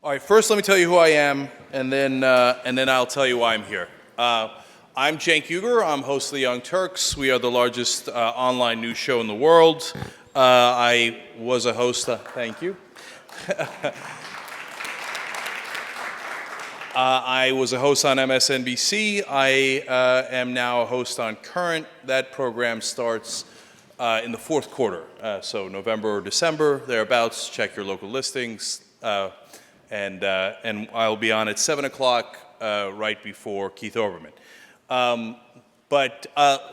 All right, first let me tell you who I am, and then I'll tell you why I'm here. I'm Cenk Uygur. I'm host of the Young Turks. We are the largest online news show in the world. I was a host, thank you. I was a host on MSNBC. I am now a host on Current. That program starts in the fourth quarter, so November or December, thereabouts. Check your local listings. And I'll be on at 7 o'clock right before Keith Olbermann. But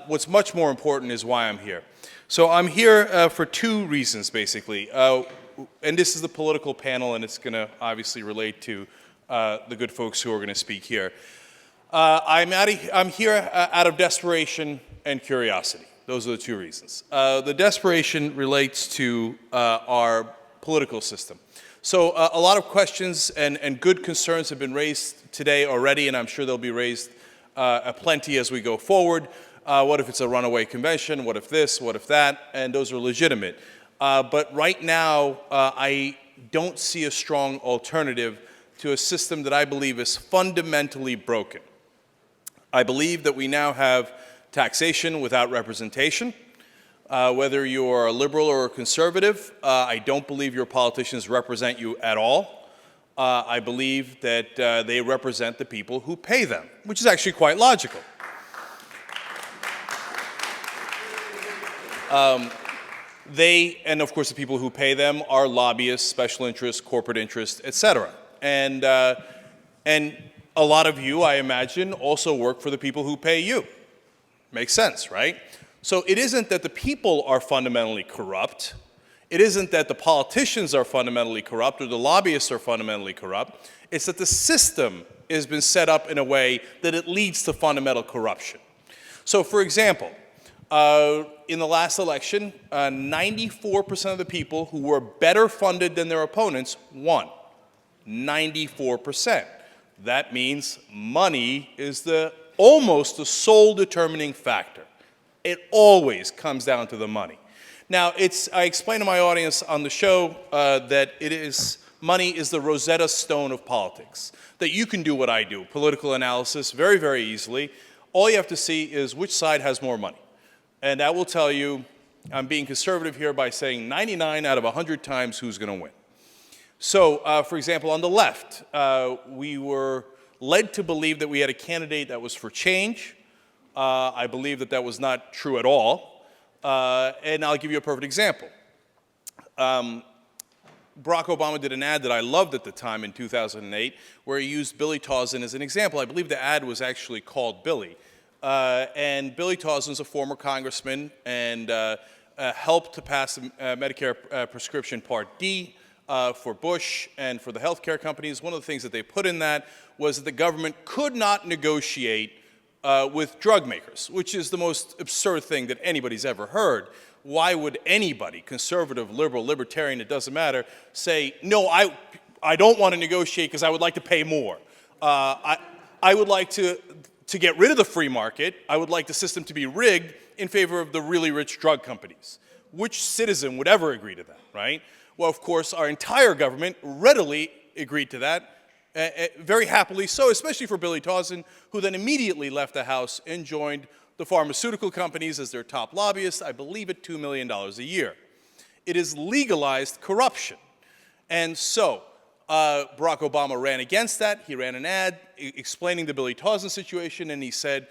what's much more important is why I'm here. So I'm here for two reasons, basically. And this is the political panel, and it's going to obviously relate to the good folks who are going to speak here. I'm here out of desperation and curiosity. Those are the two reasons. The desperation relates to our political system. So a lot of questions and good concerns have been raised today already, and I'm sure they'll be raised plenty as we go forward. What if it's a runaway convention? What if this? What if that? And those are legitimate. But right now, I don't see a strong alternative to a system that I believe is fundamentally broken. I believe that we now have taxation without representation. Whether you're a liberal or a conservative, I don't believe your politicians represent you at all. I believe that they represent the people who pay them, which is actually quite logical. And of course the people who pay them are lobbyists, special interests, corporate interests, etc. And a lot of you, I imagine, also work for the people who pay you. Makes sense, right? So it isn't that the people are fundamentally corrupt. It isn't that the politicians are fundamentally corrupt or the lobbyists are fundamentally corrupt. It's that the system has been set up in a way that it leads to fundamental corruption. So for example, in the last election, 94% of the people who were better funded than their opponents won. 94%. That means money is almost the sole determining factor. It always comes down to the money. Now, I explain to my audience on the show that money is the Rosetta Stone of politics, that you can do what I do, political analysis, very, very easily. All you have to see is which side has more money. And that will tell you, I'm being conservative here by saying 99 out of 100 times who's going to win. So, for example, on the left, we were led to believe that we had a candidate that was for change. I believe that that was not true at all. And I'll give you a perfect example. Barack Obama did an ad that I loved at the time in 2008 where he used Billy Tauzin as an example. I believe the ad was actually called Billy. And Billy Tauzin's a former congressman and helped to pass Medicare prescription Part D for Bush and for the healthcare companies. One of the things that they put in that was that the government could not negotiate with drug makers, which is the most absurd thing that anybody's ever heard. Why would anybody, conservative, liberal, libertarian, it doesn't matter, say, no, I don't want to negotiate because I would like to pay more. I would like to get rid of the free market. I would like the system to be rigged in favor of the really rich drug companies. Which citizen would ever agree to that, right? Well, of course, our entire government readily agreed to that. Very happily so, especially for Billy Tauzin, who then immediately left the House and joined the pharmaceutical companies as their top lobbyist, I believe at $2 million a year. It is legalized corruption. And so Barack Obama ran against that. He ran an ad explaining the Billy Tauzin situation, and he said,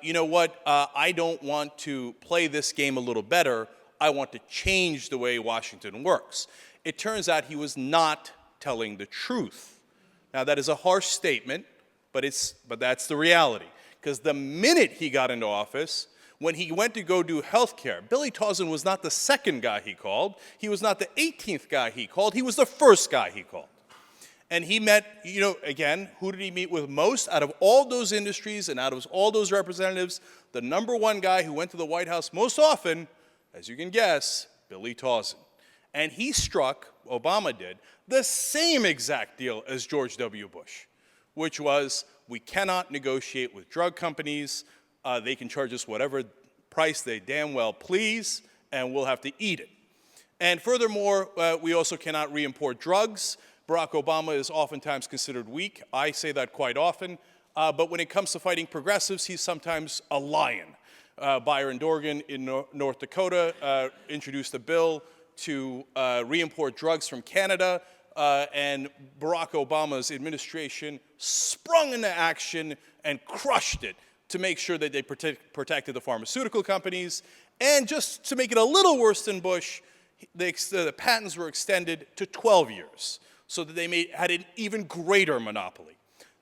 you know what, I don't want to play this game a little better. I want to change the way Washington works. It turns out he was not telling the truth. Now, that is a harsh statement, but that's the reality. Because the minute he got into office, when he went to go do health care, Billy Tauzin was not the second guy he called. He was not the 18th guy he called. He was the first guy he called. And he met, again, who did he meet with most? Out of all those industries and out of all those representatives, the number one guy who went to the White House most often, as you can guess, Billy Tauzin. And he struck, Obama did, the same exact deal as George W. Bush, which was, we cannot negotiate with drug companies. They can charge us whatever price they damn well please, and we'll have to eat it. And furthermore, we also cannot re-import drugs. Barack Obama is oftentimes considered weak. I say that quite often. But when it comes to fighting progressives, he's sometimes a lion. Byron Dorgan in North Dakota introduced a bill to re-import drugs from Canada, and Barack Obama's administration sprung into action and crushed it to make sure that they protected the pharmaceutical companies. And just to make it a little worse than Bush, the patents were extended to 12 years, so that they had an even greater monopoly.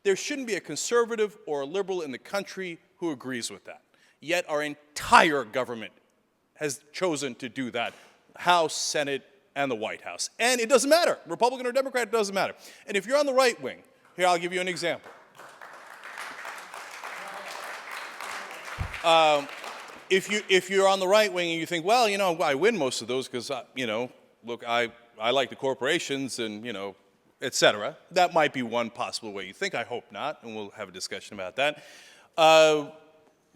There shouldn't be a conservative or a liberal in the country who agrees with that. Yet our entire government has chosen to do that, House, Senate, and the White House. And it doesn't matter, Republican or Democrat, it doesn't matter. And if you're on the right wing, here, I'll give you an example. If you're on the right wing and you think, well, you know, I win most of those because, you know, look, I like the corporations and, you know, et cetera. That might be one possible way you think. I hope not, and we'll have a discussion about that.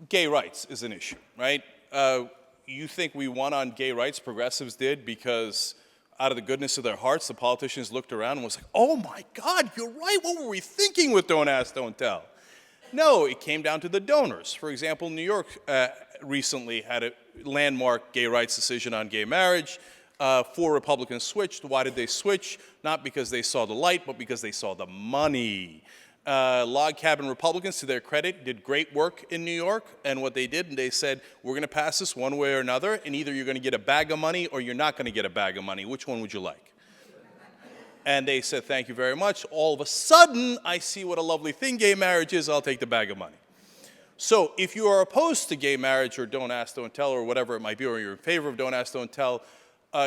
Gay rights is an issue, right? You think we won on gay rights, progressives did, because out of the goodness of their hearts, the politicians looked around and was like, oh my God, you're right, what were we thinking with Don't Ask, Don't Tell? No, it came down to the donors. For example, New York recently had a landmark gay rights decision on gay marriage. 4 Republicans switched. Why did they switch? Not because they saw the light, but because they saw the money. Log cabin Republicans, to their credit, did great work in New York, and what they did, they said, we're going to pass this one way or another, and either you're going to get a bag of money or you're not going to get a bag of money. Which one would you like? And they said, thank you very much. All of a sudden, I see what a lovely thing gay marriage is. I'll take the bag of money. So if you are opposed to gay marriage or Don't Ask, Don't Tell, or whatever it might be, or you're in favor of Don't Ask, Don't Tell,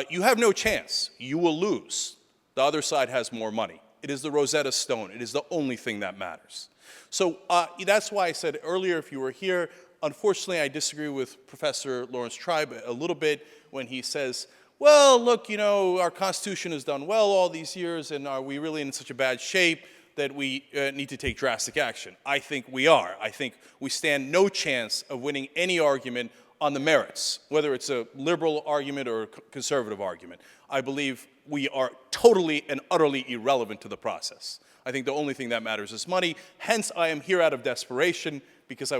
you have no chance. You will lose. The other side has more money. It is the Rosetta Stone. It is the only thing that matters. So that's why I said earlier, if you were here, unfortunately, I disagree with Professor Lawrence Tribe a little bit when he says, well, look, you know, our Constitution has done well all these years, and are we really in such a bad shape that we need to take drastic action? I think we are. I think we stand no chance of winning any argument on the merits, whether it's a liberal argument or a conservative argument. I believe we are totally and utterly irrelevant to the process. I think the only thing that matters is money. Hence, I am here out of desperation because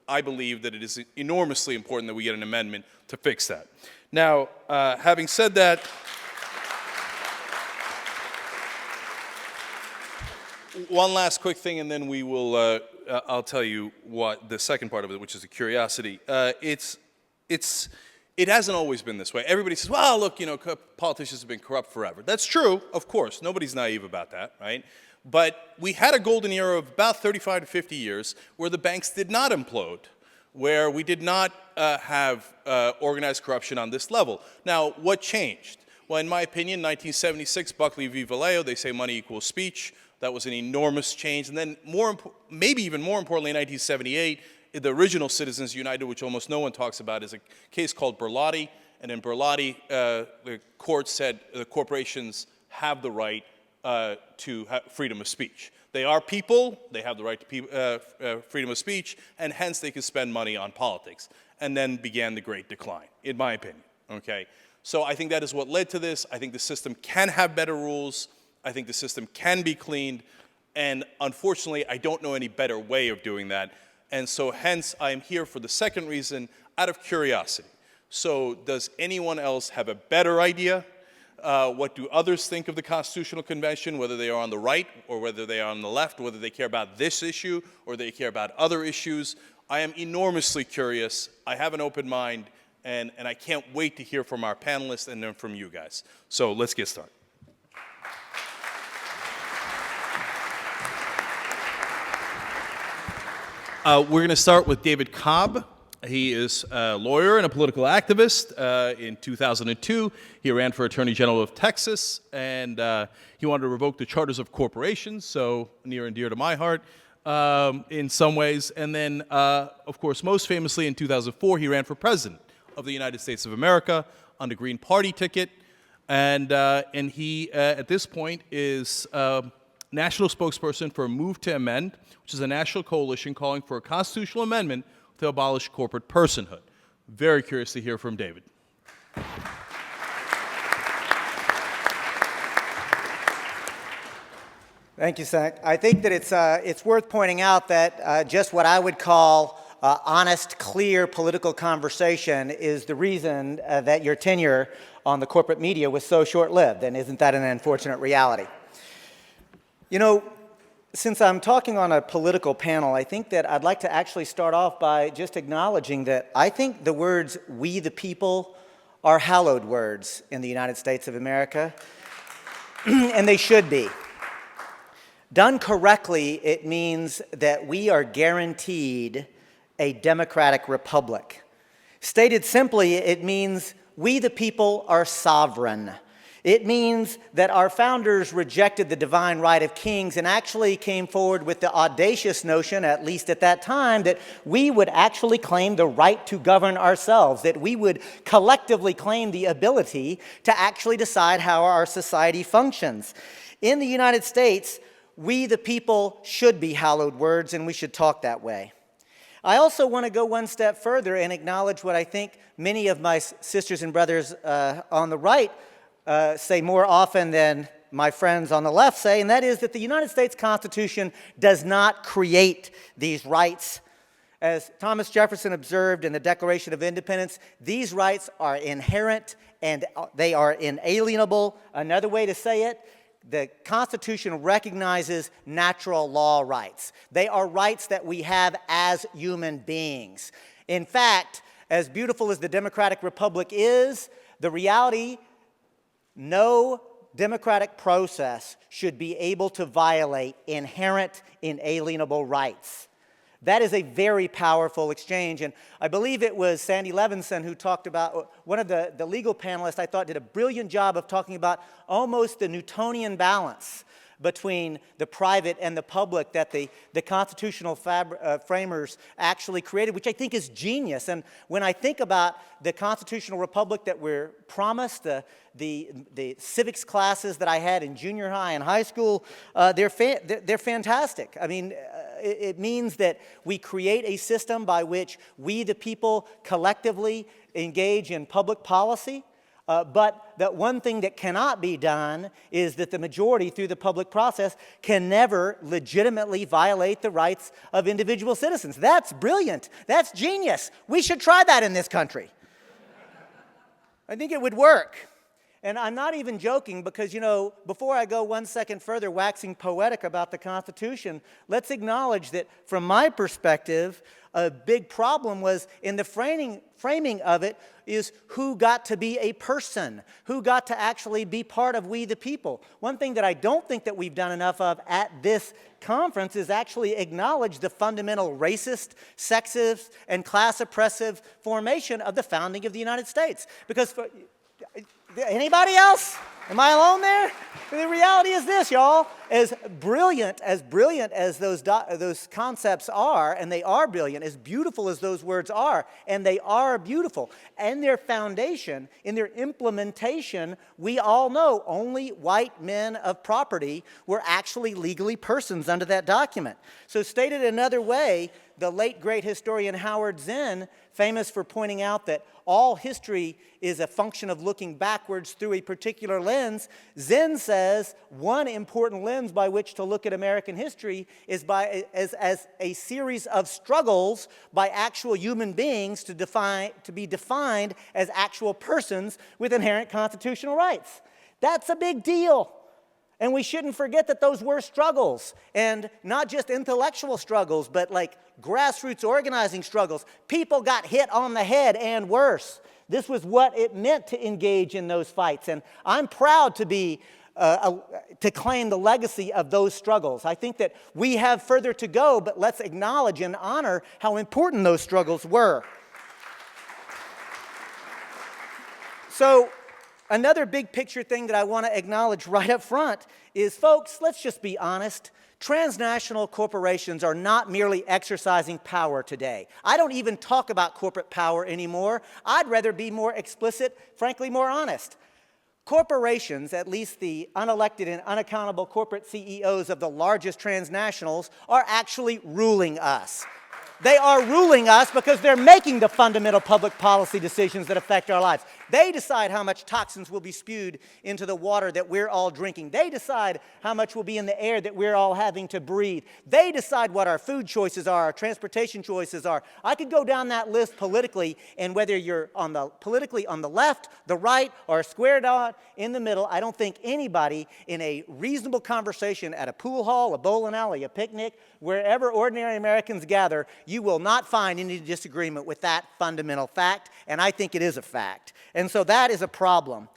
I believe that it is enormously important that we get an amendment to fix that. Now, having said that, one last quick thing, and then we will. I'll tell you what the second part of it, which is a curiosity. It hasn't always been this way. Everybody says, well, look, you know, politicians have been corrupt forever. That's true, of course. Nobody's naive about that, right? But we had a golden era of about 35 to 50 years where the banks did not implode, where we did not have organized corruption on this level. Now, what changed? Well, in my opinion, 1976, Buckley v. Vallejo, they say money equals speech. That was an enormous change. And then maybe even more importantly, in 1978, the original Citizens United, which almost no one talks about, is a case called Berlotti. And in Berlotti, the court said the corporations have the right to freedom of speech. They are people, they have the right to freedom of speech, and hence they can spend money on politics. And then began the Great Decline, in my opinion, okay? So I think that is what led to this. I think the system can have better rules. I think the system can be cleaned. And unfortunately, I don't know any better way of doing that. And so hence, I am here for the second reason, out of curiosity. So does anyone else have a better idea? What do others think of the Constitutional Convention, whether they are on the right or whether they are on the left, whether they care about this issue or they care about other issues? I am enormously curious. I have an open mind, and I can't wait to hear from our panelists and then from you guys. So let's get started. We're going to start with David Cobb. He is a lawyer and a political activist. In 2002, he ran for Attorney General of Texas, and he wanted to revoke the charters of corporations, so near and dear to my heart in some ways. And then, of course, most famously in 2004, he ran for president of the United States of America on the Green Party ticket. And he, at this point, is national spokesperson for Move to Amend, which is a national coalition calling for a constitutional amendment to abolish corporate personhood. Very curious to hear from David. Thank you, Cenk. I think that it's worth pointing out that just what I would call honest, clear political conversation is the reason that your tenure on the corporate media was so short-lived, and isn't that an unfortunate reality? You know, since I'm talking on a political panel, I think that I'd like to actually start off by just acknowledging that I think the words "we the people" are hallowed words in the United States of America, and they should be. Done correctly, it means that we are guaranteed a democratic republic. Stated simply, it means we the people are sovereign. It means that our founders rejected the divine right of kings and actually came forward with the audacious notion, at least at that time, that we would actually claim the right to govern ourselves, that we would collectively claim the ability to actually decide how our society functions. In the United States, we the people should be hallowed words, and we should talk that way. I also want to go one step further and acknowledge what I think many of my sisters and brothers on the right say more often than my friends on the left say, and that is that the United States Constitution does not create these rights. As Thomas Jefferson observed in the Declaration of Independence, these rights are inherent and they are inalienable. Another way to say it, the Constitution recognizes natural law rights. They are rights that we have as human beings. In fact, as beautiful as the democratic republic is, the reality, no democratic process should be able to violate inherent, inalienable rights. That is a very powerful exchange, and I believe it was Sandy Levinson who talked about, one of the legal panelists I thought did a brilliant job of talking about almost the Newtonian balance between the private and the public that the constitutional framers actually created, which I think is genius. And when I think about the constitutional republic that we're promised, the civics classes that I had in junior high and high school, they're fantastic. I mean, it means that we create a system by which we, the people, collectively engage in public policy. But that one thing that cannot be done is that the majority, through the public process, can never legitimately violate the rights of individual citizens. That's brilliant. That's genius. We should try that in this country. I think it would work. And I'm not even joking because, you know, before I go one second further waxing poetic about the Constitution, let's acknowledge that from my perspective, a big problem was in the framing of it is who got to be a person, who got to actually be part of we the people. One thing that I don't think that we've done enough of at this conference is actually acknowledge the fundamental racist, sexist, and class oppressive formation of the founding of the United States. Because anybody else? Am I alone there? The reality is this, y'all. As brilliant as those concepts are, and they are brilliant, as beautiful as those words are, and they are beautiful, and their foundation, in their implementation, we all know only white men of property were actually legally persons under that document. So stated another way, the late great historian Howard Zinn, famous for pointing out that all history is a function of looking backwards through a particular lens, Zinn says one important lens by which to look at American history is as a series of struggles by actual human beings to be defined as actual persons with inherent constitutional rights. That's a big deal. And we shouldn't forget that those were struggles, and not just intellectual struggles, but like grassroots organizing struggles. People got hit on the head and worse. This was what it meant to engage in those fights, and I'm proud to claim the legacy of those struggles. I think that we have further to go, but let's acknowledge and honor how important those struggles were. So, another big picture thing that I want to acknowledge right up front is, folks, let's just be honest. Transnational corporations are not merely exercising power today. I don't even talk about corporate power anymore. I'd rather be more explicit, frankly, more honest. Corporations, at least the unelected and unaccountable corporate CEOs of the largest transnationals, are actually ruling us. They are ruling us because they're making the fundamental public policy decisions that affect our lives. They decide how much toxins will be spewed into the water that we're all drinking. They decide how much will be in the air that we're all having to breathe. They decide what our food choices are, our transportation choices are. I could go down that list politically, and whether you're politically on the left, the right, or a square dot in the middle, I don't think anybody in a reasonable conversation at a pool hall, a bowling alley, a picnic, wherever ordinary Americans gather, you will not find any disagreement with that fundamental fact, and I think it is a fact. And so that is a problem.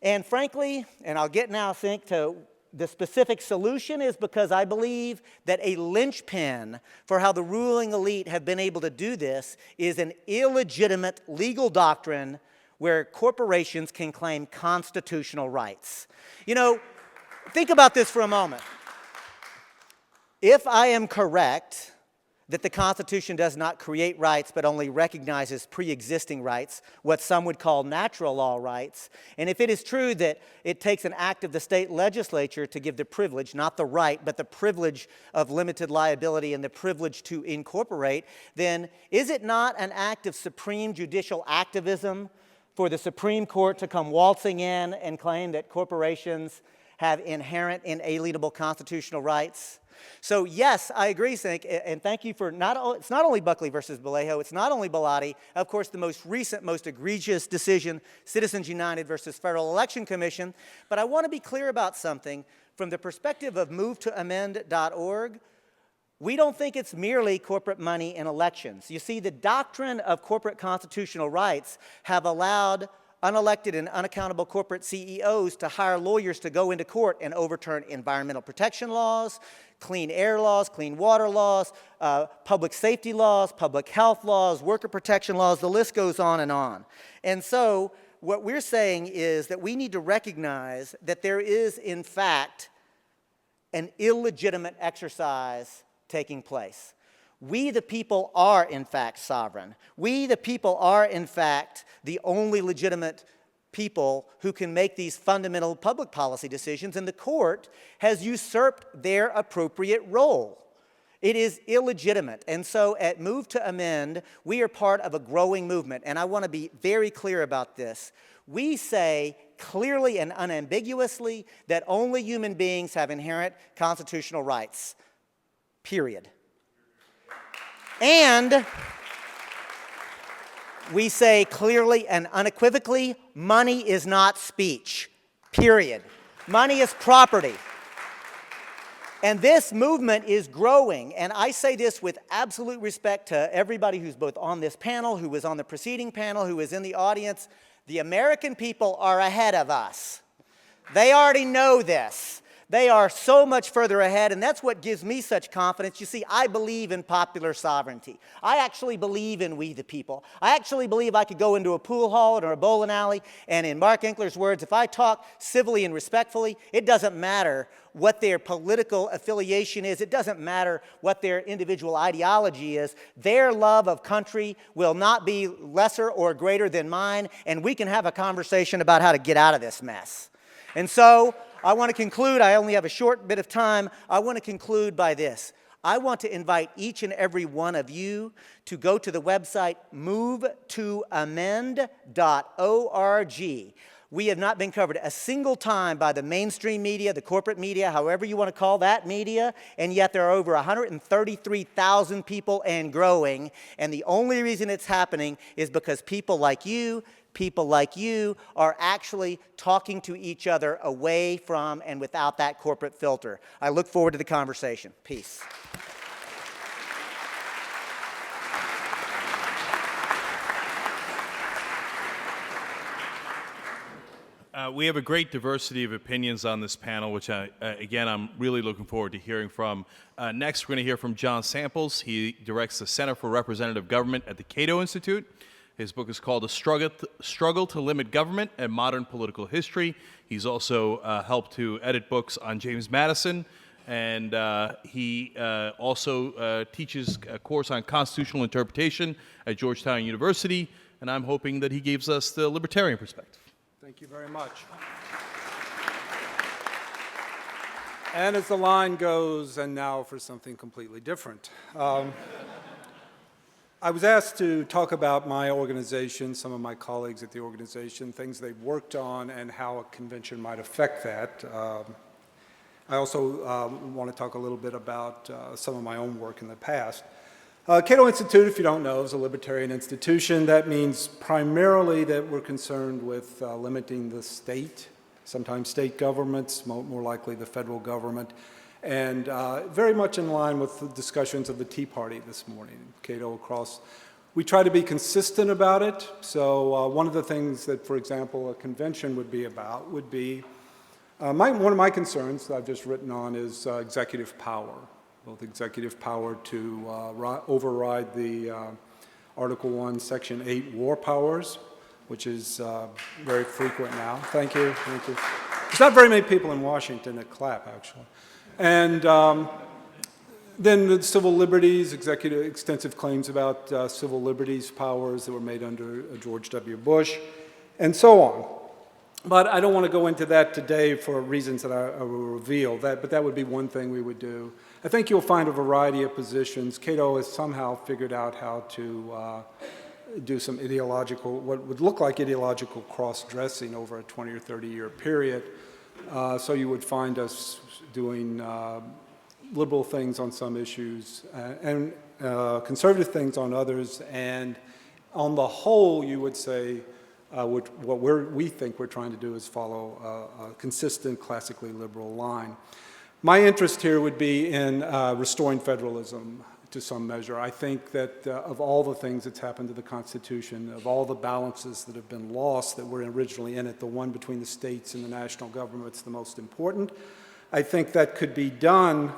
And frankly, and I'll get now, Cenk, to the specific solution, is because I believe that a linchpin for how the ruling elite have been able to do this is an illegitimate legal doctrine where corporations can claim constitutional rights. You know, think about this for a moment. If I am correct that the Constitution does not create rights but only recognizes pre-existing rights, what some would call natural law rights, and if it is true that it takes an act of the state legislature to give the privilege, not the right, but the privilege of limited liability and the privilege to incorporate, then is it not an act of supreme judicial activism for the Supreme Court to come waltzing in and claim that corporations have inherent, inalienable constitutional rights? So yes, I agree, Cenk, and thank you for it's not only Buckley versus Vallejo, it's not only Bellotti, of course the most recent, most egregious decision, Citizens United versus Federal Election Commission, but I want to be clear about something. From the perspective of movetoamend.org, we don't think it's merely corporate money in elections. You see, the doctrine of corporate constitutional rights have allowed unelected and unaccountable corporate CEOs to hire lawyers to go into court and overturn environmental protection laws, clean air laws, clean water laws, public safety laws, public health laws, worker protection laws, the list goes on and on. And so what we're saying is that we need to recognize that there is, in fact, an illegitimate exercise taking place. We, the people, are, in fact, sovereign. We, the people, are, in fact, the only legitimate people who can make these fundamental public policy decisions, and the court has usurped their appropriate role. It is illegitimate. And so at Move to Amend, we are part of a growing movement, and I want to be very clear about this. We say clearly and unambiguously that only human beings have inherent constitutional rights, period. And we say clearly and unequivocally, money is not speech, period. Money is property. And this movement is growing, and I say this with absolute respect to everybody who's both on this panel, who was on the preceding panel, who is in the audience. The American people are ahead of us. They already know this. They are so much further ahead, and that's what gives me such confidence. You see, I believe in popular sovereignty. I actually believe in we the people. I actually believe I could go into a pool hall or a bowling alley, and in Mark Enkler's words, if I talk civilly and respectfully, it doesn't matter what their political affiliation is. It doesn't matter what their individual ideology is. Their love of country will not be lesser or greater than mine, and we can have a conversation about how to get out of this mess. And so I want to conclude. I only have a short bit of time. I want to conclude by this. I want to invite each and every one of you to go to the website movetoamend.org. We have not been covered a single time by the mainstream media, the corporate media, however you want to call that media, and yet there are over 133,000 people and growing, and the only reason it's happening is because people like you are actually talking to each other away from and without that corporate filter. I look forward to the conversation. Peace. We have a great diversity of opinions on this panel, which, again, I'm really looking forward to hearing from. Next, we're going to hear from John Samples. He directs the Center for Representative Government at the Cato Institute. His book is called A Struggle to Limit Government and Modern Political History. He's also helped to edit books on James Madison, and he also teaches a course on constitutional interpretation at Georgetown University, and I'm hoping that he gives us the libertarian perspective. Thank you very much. And as the line goes, and now for something completely different. I was asked to talk about my organization, some of my colleagues at the organization, things they've worked on, and how a convention might affect that. I also want to talk a little bit about some of my own work in the past. Cato Institute, if you don't know, is a libertarian institution. That means primarily that we're concerned with limiting the state, sometimes state governments, more likely the federal government, and very much in line with the discussions of the Tea Party this morning. Cato across, we try to be consistent about it. So one of the things that, for example, a convention would be about would be, one of my concerns that I've just written on is executive power, both executive power to override the Article 1, Section 8 war powers, which is very frequent now. Thank you, thank you. There's not very many people in Washington that clap, actually. And then the civil liberties, extensive claims about civil liberties powers that were made under George W. Bush, and so on. But I don't want to go into that today for reasons that I will reveal, but that would be one thing we would do. I think you'll find a variety of positions. Cato has somehow figured out how to do some ideological, what would look like ideological cross-dressing over a 20 or 30-year period. So you would find us doing liberal things on some issues and conservative things on others, and on the whole, you would say what we think we're trying to do is follow a consistent, classically liberal line. My interest here would be in restoring federalism to some measure. I think that of all the things that's happened to the Constitution, of all the balances that have been lost that were originally in it, the one between the states and the national government's the most important. I think that could be done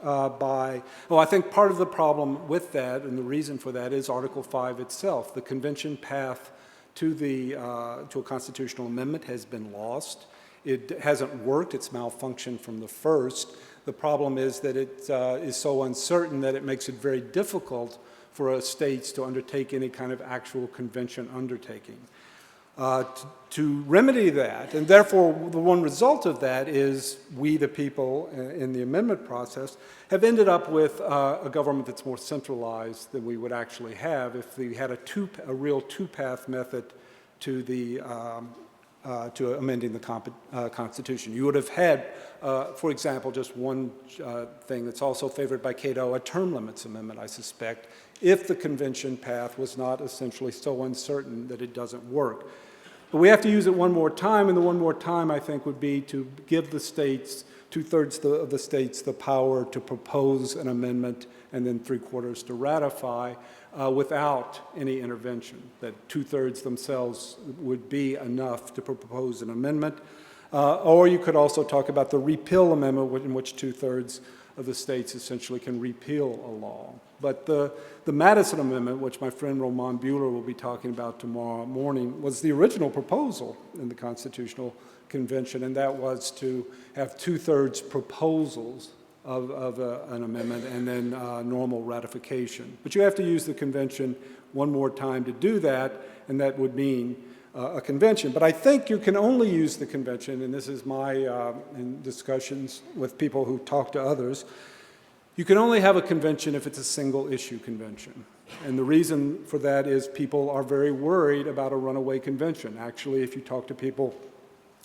I think part of the problem with that, and the reason for that, is Article 5 itself. The convention path to a constitutional amendment has been lost. It hasn't worked. It's malfunctioned from the first. The problem is that it is so uncertain that it makes it very difficult for states to undertake any kind of actual convention undertaking. To remedy that, and therefore the one result of that is we, the people, in the amendment process, have ended up with a government that's more centralized than we would actually have if we had a real two-path method to to amending the Constitution. You would have had, for example, just one thing that's also favored by Cato, a term limits amendment, I suspect, if the convention path was not essentially so uncertain that it doesn't work. But we have to use it one more time, and the one more time, I think, would be to give the states, two-thirds of the states, the power to propose an amendment and then three-quarters to ratify without any intervention, that two-thirds themselves would be enough to propose an amendment. Or you could also talk about the repeal amendment, in which two-thirds of the states essentially can repeal a law. But the Madison Amendment, which my friend Roman Buehler will be talking about tomorrow morning, was the original proposal in the Constitutional Convention, and that was to have two-thirds proposals of an amendment and then normal ratification. But you have to use the convention one more time to do that, and that would mean a convention. But I think you can only use the convention, and this is my in discussions with people who talk to others, you can only have a convention if it's a single issue convention. And the reason for that is people are very worried about a runaway convention. Actually, if you talk to people,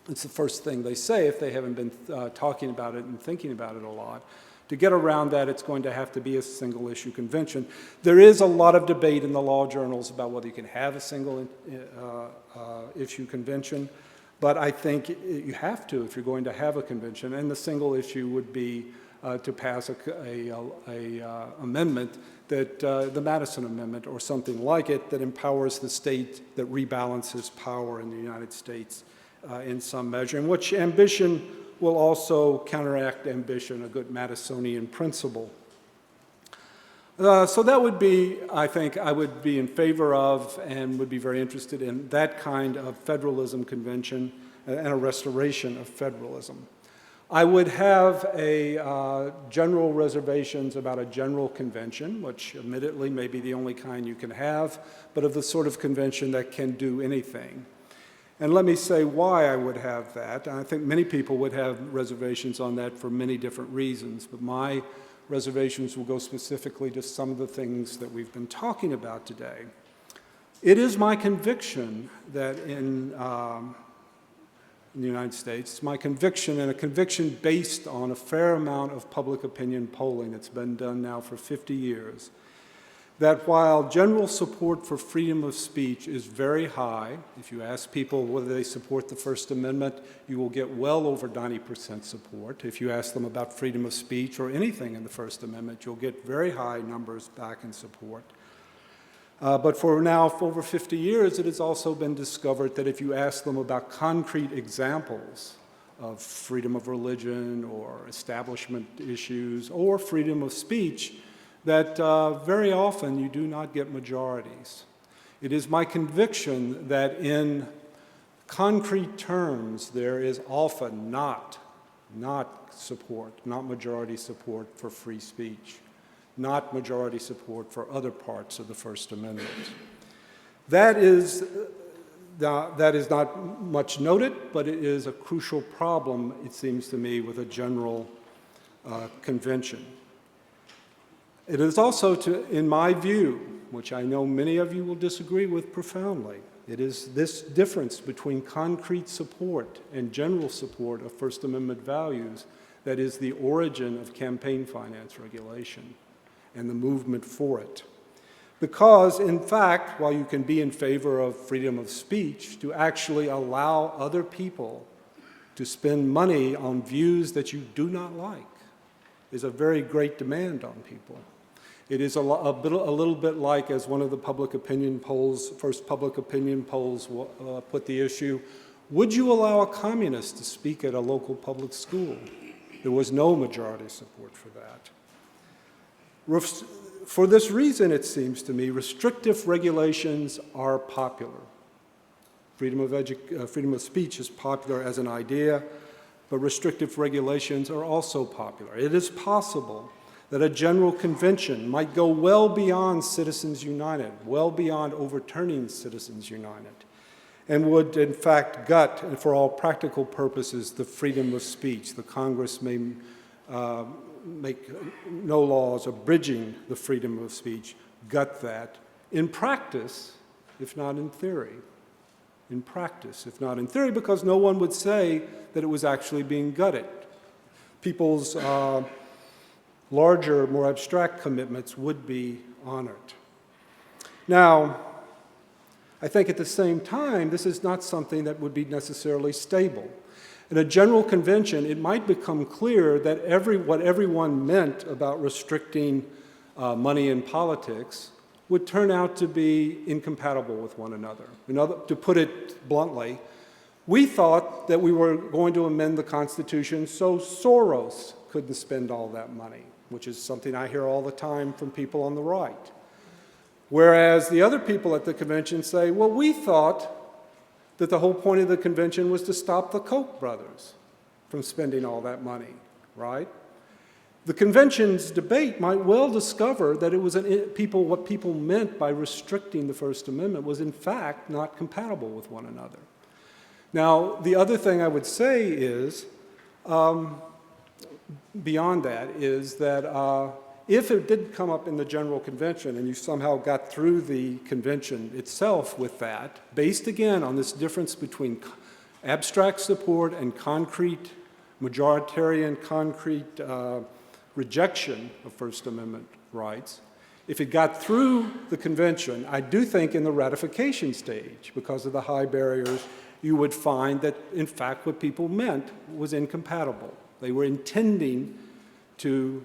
it's the first thing they say if they haven't been talking about it and thinking about it a lot. To get around that, it's going to have to be a single issue convention. There is a lot of debate in the law journals about whether you can have a single issue convention, but I think you have to if you're going to have a convention, and the single issue would be to pass a amendment that the Madison Amendment or something like it that empowers the state, that rebalances power in the United States in some measure, in which ambition will also counteract ambition, a good Madisonian principle. So that would be, I think, I would be in favor of and would be very interested in that kind of federalism convention and a restoration of federalism. I would have a general reservations about a general convention, which admittedly may be the only kind you can have, but of the sort of convention that can do anything. And let me say why I would have that. I think many people would have reservations on that for many different reasons, but my reservations will go specifically to some of the things that we've been talking about today. It is my conviction that in the United States, it's my conviction, and a conviction based on a fair amount of public opinion polling that's been done now for 50 years, that while general support for freedom of speech is very high, if you ask people whether they support the First Amendment, you will get well over 90% support. If you ask them about freedom of speech or anything in the First Amendment, you'll get very high numbers back in support. But for now, for over 50 years, it has also been discovered that if you ask them about concrete examples of freedom of religion or establishment issues or freedom of speech, that very often you do not get majorities. It is my conviction that in concrete terms, there is often not support, not majority support for free speech, not majority support for other parts of the First Amendment. That is not much noted, but it is a crucial problem, it seems to me, with a general convention. It is also, in my view, which I know many of you will disagree with profoundly, it is this difference between concrete support and general support of First Amendment values that is the origin of campaign finance regulation and the movement for it. Because, in fact, while you can be in favor of freedom of speech, to actually allow other people to spend money on views that you do not like is a very great demand on people. It is a little bit like, as one of the public opinion polls, first public opinion polls put the issue, would you allow a communist to speak at a local public school? There was no majority support for that. For this reason, it seems to me, restrictive regulations are popular. Freedom of speech is popular as an idea, but restrictive regulations are also popular. It is possible that a general convention might go well beyond Citizens United, well beyond overturning Citizens United, and would in fact gut, and for all practical purposes, the freedom of speech. The Congress may make no laws abridging the freedom of speech, gut that. In practice, if not in theory. In practice, if not in theory, because no one would say that it was actually being gutted. People's larger, more abstract commitments would be honored. Now, I think at the same time, this is not something that would be necessarily stable. In a general convention, it might become clear that what everyone meant about restricting money in politics would turn out to be incompatible with one another. To put it bluntly, we thought that we were going to amend the Constitution so Soros couldn't spend all that money, which is something I hear all the time from people on the right. Whereas the other people at the convention say, well, we thought that the whole point of the convention was to stop the Koch brothers from spending all that money, right? The convention's debate might well discover that it was what people meant by restricting the First Amendment was in fact not compatible with one another. Now, the other thing I would say is, beyond that, is that if it did come up in the General Convention and you somehow got through the convention itself with that, based again on this difference between abstract support and concrete, majoritarian, concrete rejection of First Amendment rights, if it got through the convention, I do think in the ratification stage, because of the high barriers, you would find that, in fact, what people meant was incompatible. They were intending to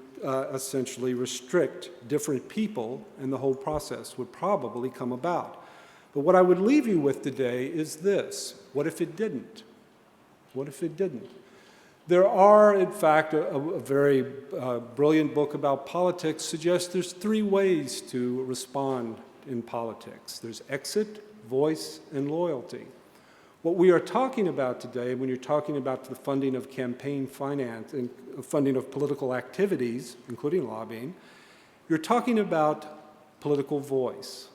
essentially restrict different people, and the whole process would probably come about. But what I would leave you with today is this. What if it didn't? What if it didn't? There are, in fact, a very brilliant book about politics suggests there's 3 ways to respond in politics. There's exit, voice, and loyalty. What we are talking about today, when you're talking about the funding of campaign finance and funding of political activities, including lobbying, you're talking about political voice.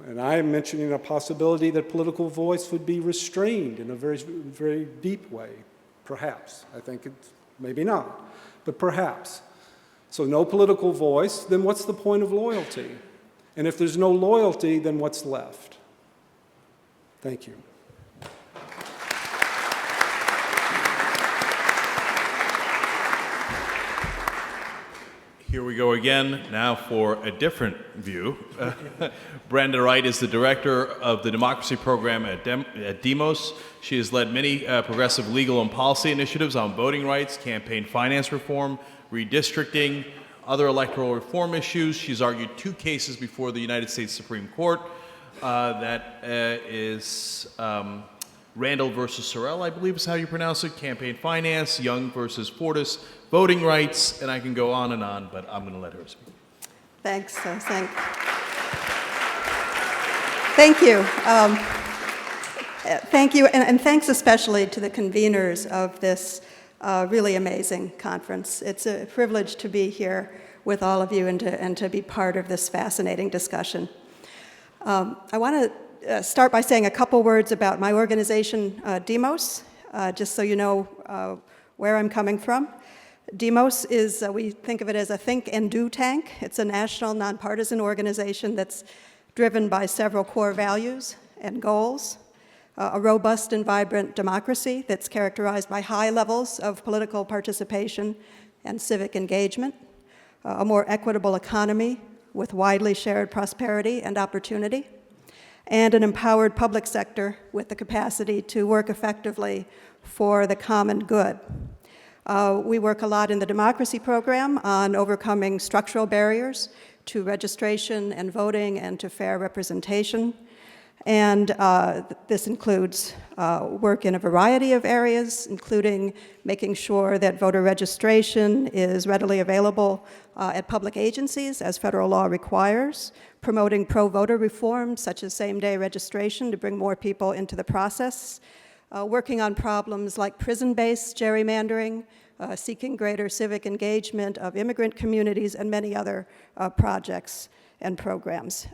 And I am mentioning a possibility that political voice would be restrained in a very, very deep way, perhaps. I think it's maybe not, but perhaps. So no political voice, then what's the point of loyalty? And if there's no loyalty, then what's left? Thank you. Here we go again, now for a different view. Brenda Wright is the director of the democracy program at Demos. She has led many progressive legal and policy initiatives on voting rights, campaign finance reform, redistricting, other electoral reform issues. She's argued 2 cases before the United States Supreme Court. That is Randall versus Sorrell, I believe is how you pronounce it, campaign finance, Young versus Fortas, voting rights, and I can go on, but I'm going to let her speak. Thanks, Cenk. Thank you. Thank you, and thanks especially to the conveners of this really amazing conference. It's a privilege to be here with all of you and to be part of this fascinating discussion. I want to start by saying a couple words about my organization, Demos, just so you know where I'm coming from. Demos is, we think of it as a think and do tank. It's a national nonpartisan organization that's driven by several core values and goals. A robust and vibrant democracy that's characterized by high levels of political participation and civic engagement. A more equitable economy with widely shared prosperity and opportunity. And an empowered public sector with the capacity to work effectively for the common good. We work a lot in the democracy program on overcoming structural barriers to registration and voting and to fair representation. And this includes work in a variety of areas, including making sure that voter registration is readily available at public agencies, as federal law requires, promoting pro-voter reforms, such as same-day registration to bring more people into the process, working on problems like prison-based gerrymandering, seeking greater civic engagement of immigrant communities, and many other projects and programs.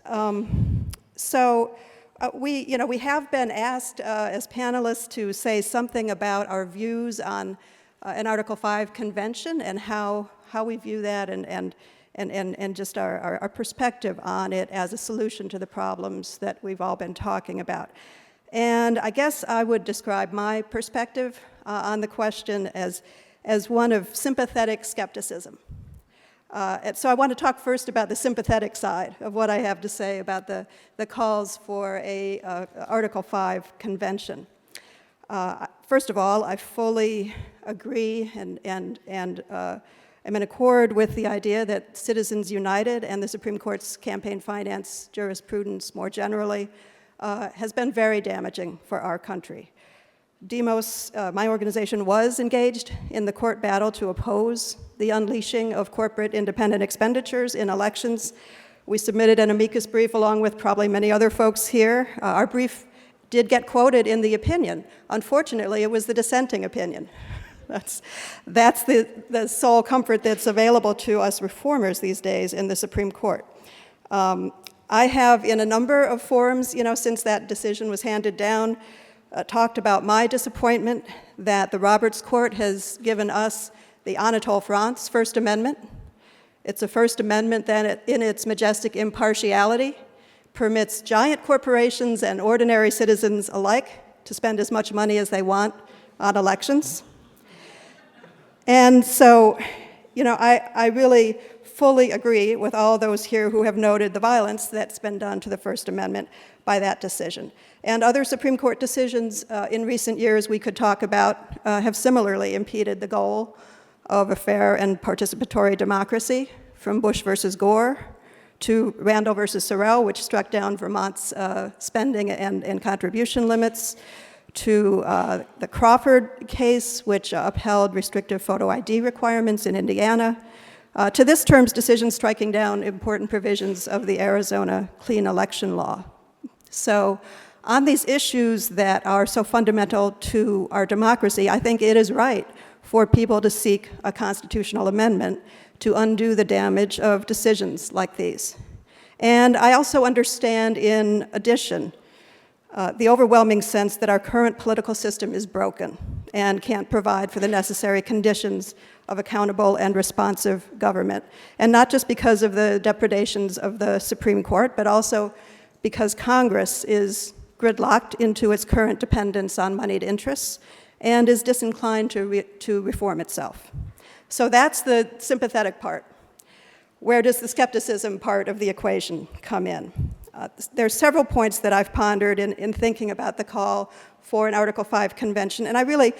We have been asked as panelists to say something about our views on an Article 5 convention and how we view that and just our perspective on it as a solution to the problems that we've all been talking about. And I guess I would describe my perspective on the question as one of sympathetic skepticism. So I want to talk first about the sympathetic side of what I have to say about the calls for a Article 5 convention. First of all, I fully agree and am in accord with the idea that Citizens United and the Supreme Court's campaign finance jurisprudence more generally has been very damaging for our country. Demos, my organization, was engaged in the court battle to oppose the unleashing of corporate independent expenditures in elections. We submitted an amicus brief along with probably many other folks here. Our brief did get quoted in the opinion. Unfortunately, it was the dissenting opinion. That's the sole comfort that's available to us reformers these days in the Supreme Court. I have, in a number of forums, since that decision was handed down, talked about my disappointment that the Roberts Court has given us the Anatole France First Amendment. It's a First Amendment that, in its majestic impartiality, permits giant corporations and ordinary citizens alike to spend as much money as they want on elections. And so, I really fully agree with all those here who have noted the violence that's been done to the First Amendment by that decision. And other Supreme Court decisions in recent years we could talk about have similarly impeded the goal of a fair and participatory democracy, from Bush versus Gore to Randall versus Sorrell, which struck down Vermont's spending and contribution limits, to the Crawford case, which upheld restrictive photo ID requirements in Indiana, to this term's decision striking down important provisions of the Arizona clean election law. So on these issues that are so fundamental to our democracy, I think it is right for people to seek a constitutional amendment to undo the damage of decisions like these. And I also understand, in addition, the overwhelming sense that our current political system is broken and can't provide for the necessary conditions of accountable and responsive government. And not just because of the depredations of the Supreme Court, but also because Congress is gridlocked into its current dependence on moneyed interests and is disinclined to reform itself. So that's the sympathetic part. Where does the skepticism part of the equation come in? There are several points that I've pondered in thinking about the call for an Article 5 convention, and I really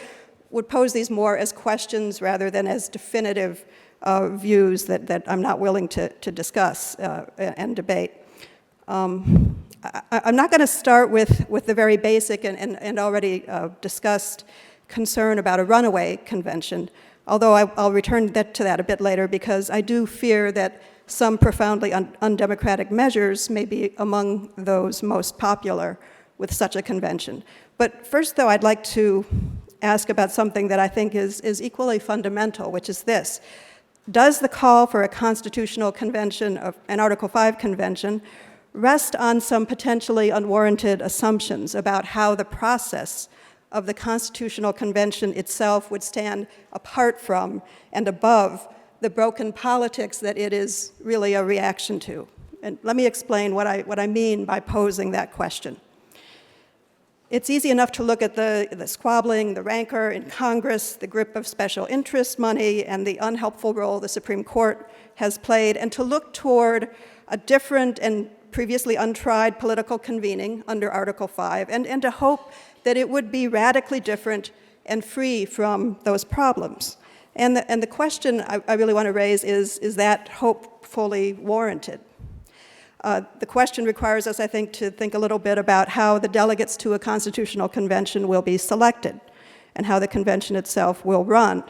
would pose these more as questions rather than as definitive views that I'm not willing to discuss and debate. I'm not going to start with the very basic and already discussed concern about a runaway convention, although I'll return to that a bit later because I do fear that some profoundly undemocratic measures may be among those most popular with such a convention. But first, though, I'd like to ask about something that I think is equally fundamental, which is this. Does the call for a constitutional convention, an Article 5 convention, rest on some potentially unwarranted assumptions about how the process of the Constitutional Convention itself would stand apart from and above the broken politics that it is really a reaction to? And let me explain what I mean by posing that question. It's easy enough to look at the squabbling, the rancor in Congress, the grip of special interest money, and the unhelpful role the Supreme Court has played, and to look toward a different and previously untried political convening under Article 5, and to hope that it would be radically different and free from those problems. And the question I really want to raise is that hope fully warranted? The question requires us, I think, to think a little bit about how the delegates to a constitutional convention will be selected and how the convention itself will run.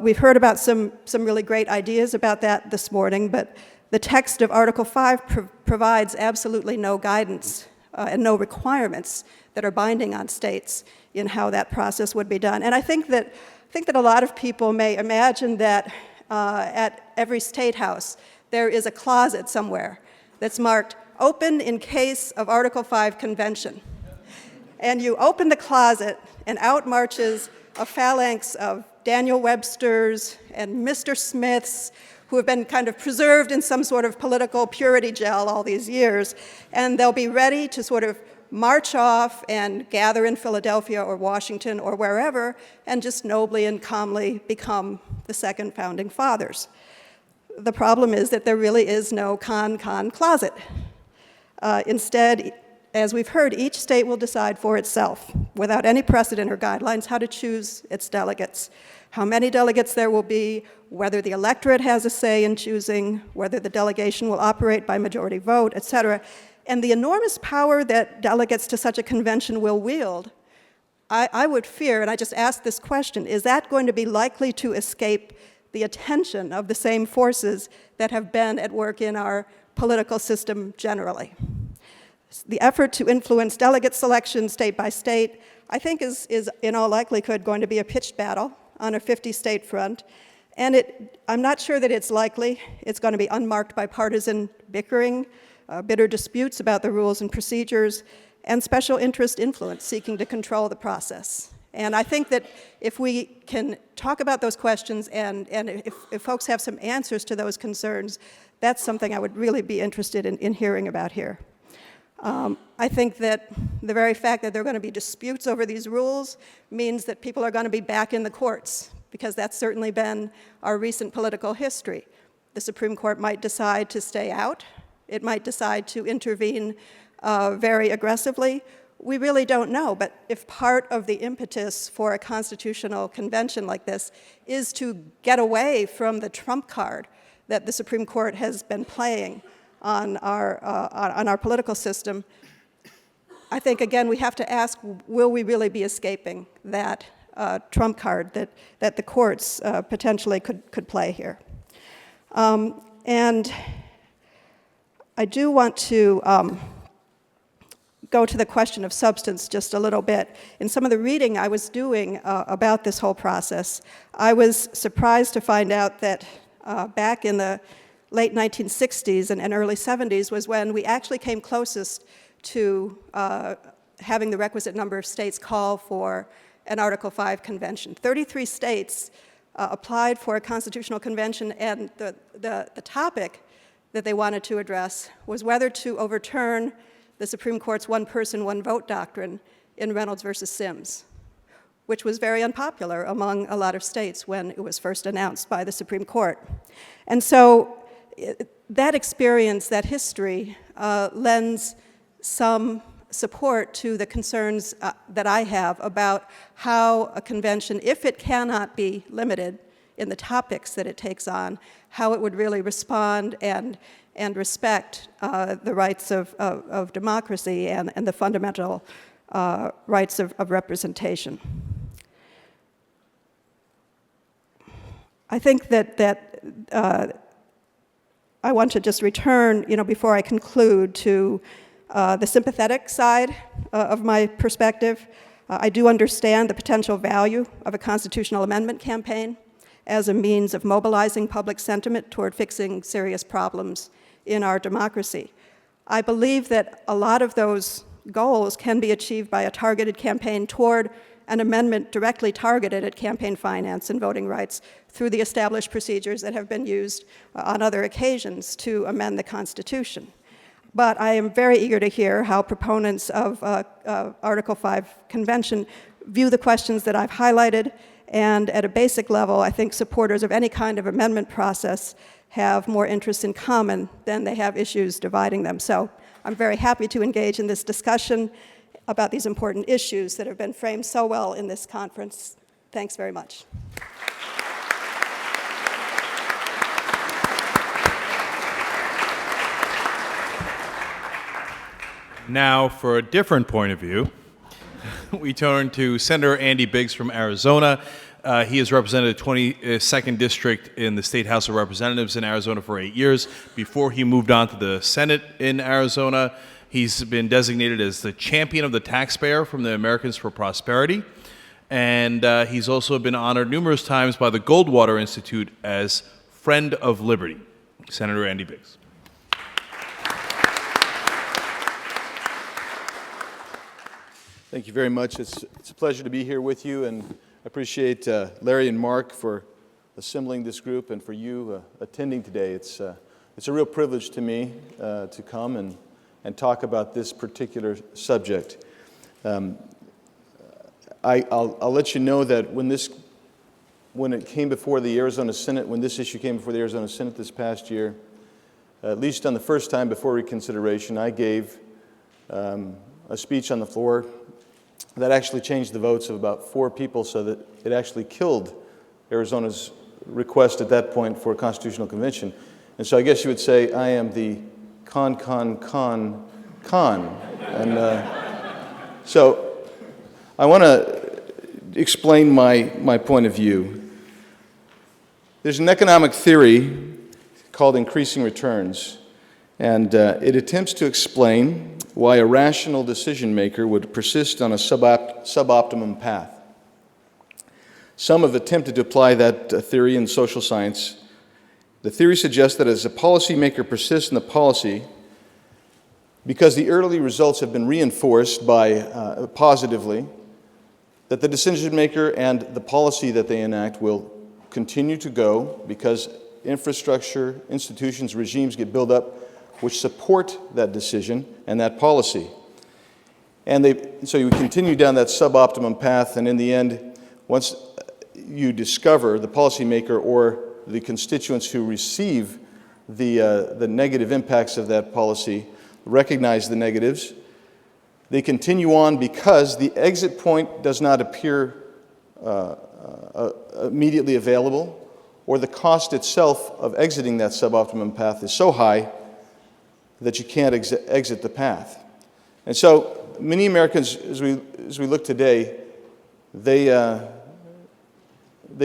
We've heard about some really great ideas about that this morning, but the text of Article 5 provides absolutely no guidance and no requirements that are binding on states in how that process would be done. And I think that a lot of people may imagine that at every state house there is a closet somewhere that's marked open in case of Article 5 convention. And you open the closet and out marches a phalanx of Daniel Websters and Mr. Smiths who have been kind of preserved in some sort of political purity gel all these years, and they'll be ready to sort of march off and gather in Philadelphia or Washington or wherever and just nobly and calmly become the second founding fathers. The problem is that there really is no con closet. Instead, as we've heard, each state will decide for itself, without any precedent or guidelines, how to choose its delegates, how many delegates there will be, whether the electorate has a say in choosing, whether the delegation will operate by majority vote, et cetera. And the enormous power that delegates to such a convention will wield, I would fear, and I just ask this question, is that going to be likely to escape the attention of the same forces that have been at work in our political system generally? The effort to influence delegate selection state by state, I think is in all likelihood going to be a pitched battle on a 50-state front, and I'm not sure that it's likely it's going to be unmarked by partisan bickering, bitter disputes about the rules and procedures, and special interest influence seeking to control the process. And I think that if we can talk about those questions and if folks have some answers to those concerns, that's something I would really be interested in hearing about here. I think that the very fact that there are going to be disputes over these rules means that people are going to be back in the courts, because that's certainly been our recent political history. The Supreme Court might decide to stay out. It might decide to intervene very aggressively. We really don't know, but if part of the impetus for a constitutional convention like this is to get away from the trump card that the Supreme Court has been playing on our political system, I think, again, we have to ask, will we really be escaping that trump card that the courts potentially could play here? And I do want to go to the question of substance just a little bit. In some of the reading I was doing about this whole process, I was surprised to find out that back in the late 1960s and early 70s was when we actually came closest to having the requisite number of states call for an Article 5 convention. 33 states applied for a constitutional convention, and the topic that they wanted to address was whether to overturn the Supreme Court's one-person, one-vote doctrine in Reynolds versus Sims, which was very unpopular among a lot of states when it was first announced by the Supreme Court. And so that experience, that history, lends some support to the concerns that I have about how a convention, if it cannot be limited in the topics that it takes on, how it would really respond and respect the rights of democracy and the fundamental rights of representation. I think that I want to just return, before I conclude, to the sympathetic side of my perspective. I do understand the potential value of a constitutional amendment campaign as a means of mobilizing public sentiment toward fixing serious problems in our democracy. I believe that a lot of those goals can be achieved by a targeted campaign toward an amendment directly targeted at campaign finance and voting rights through the established procedures that have been used on other occasions to amend the Constitution. But I am very eager to hear how proponents of Article 5 Convention view the questions that I've highlighted, and at a basic level, I think supporters of any kind of amendment process have more interests in common than they have issues dividing them. So I'm very happy to engage in this discussion about these important issues that have been framed so well in this conference. Thanks very much. Now, for a different point of view, we turn to Senator Andy Biggs from Arizona. He has represented the 22nd District in the State House of Representatives in Arizona for 8 years. Before he moved on to the Senate in Arizona, he's been designated as the champion of the taxpayer from the Americans for Prosperity. And he's also been honored numerous times by the Goldwater Institute as Friend of Liberty. Senator Andy Biggs. Thank you very much. It's a pleasure to be here with you, and I appreciate Larry and Mark for assembling this group and for you attending today. It's a real privilege to me to come and talk about this particular subject. I'll let you know that when it came before the Arizona Senate, when this issue came before the Arizona Senate this past year, at least on the first time before reconsideration, I gave a speech on the floor that actually changed the votes of about 4 people, so that it actually killed Arizona's request at that point for a constitutional convention. And so I guess you would say I am the con. And so I want to explain my point of view. There's an economic theory called increasing returns, and it attempts to explain why a rational decision maker would persist on a suboptimum path. Some have attempted to apply that theory in social science. The theory suggests that as a policymaker persists in the policy, because the early results have been reinforced by positively, that the decision maker and the policy that they enact will continue to go because infrastructure, institutions, regimes get built up which support that decision and that policy. So you continue down that suboptimum path, and in the end, once you discover, the policymaker or the constituents who receive the negative impacts of that policy recognize the negatives, they continue on because the exit point does not appear immediately available, or the cost itself of exiting that suboptimum path is so high that you can't exit the path. And so many Americans, as we look today, they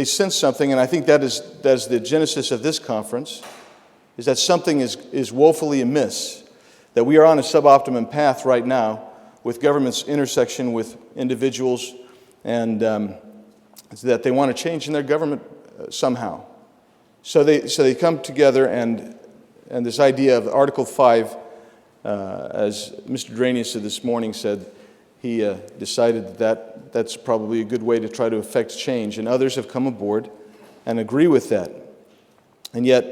sense something, and I think that is the genesis of this conference, is that something is woefully amiss, that we are on a suboptimum path right now with government's intersection with individuals, and that they want to change in their government somehow. So they come together, and this idea of Article 5, as Mr. Dranius this morning said, he decided that that's probably a good way to try to affect change, and others have come aboard and agree with that. And yet,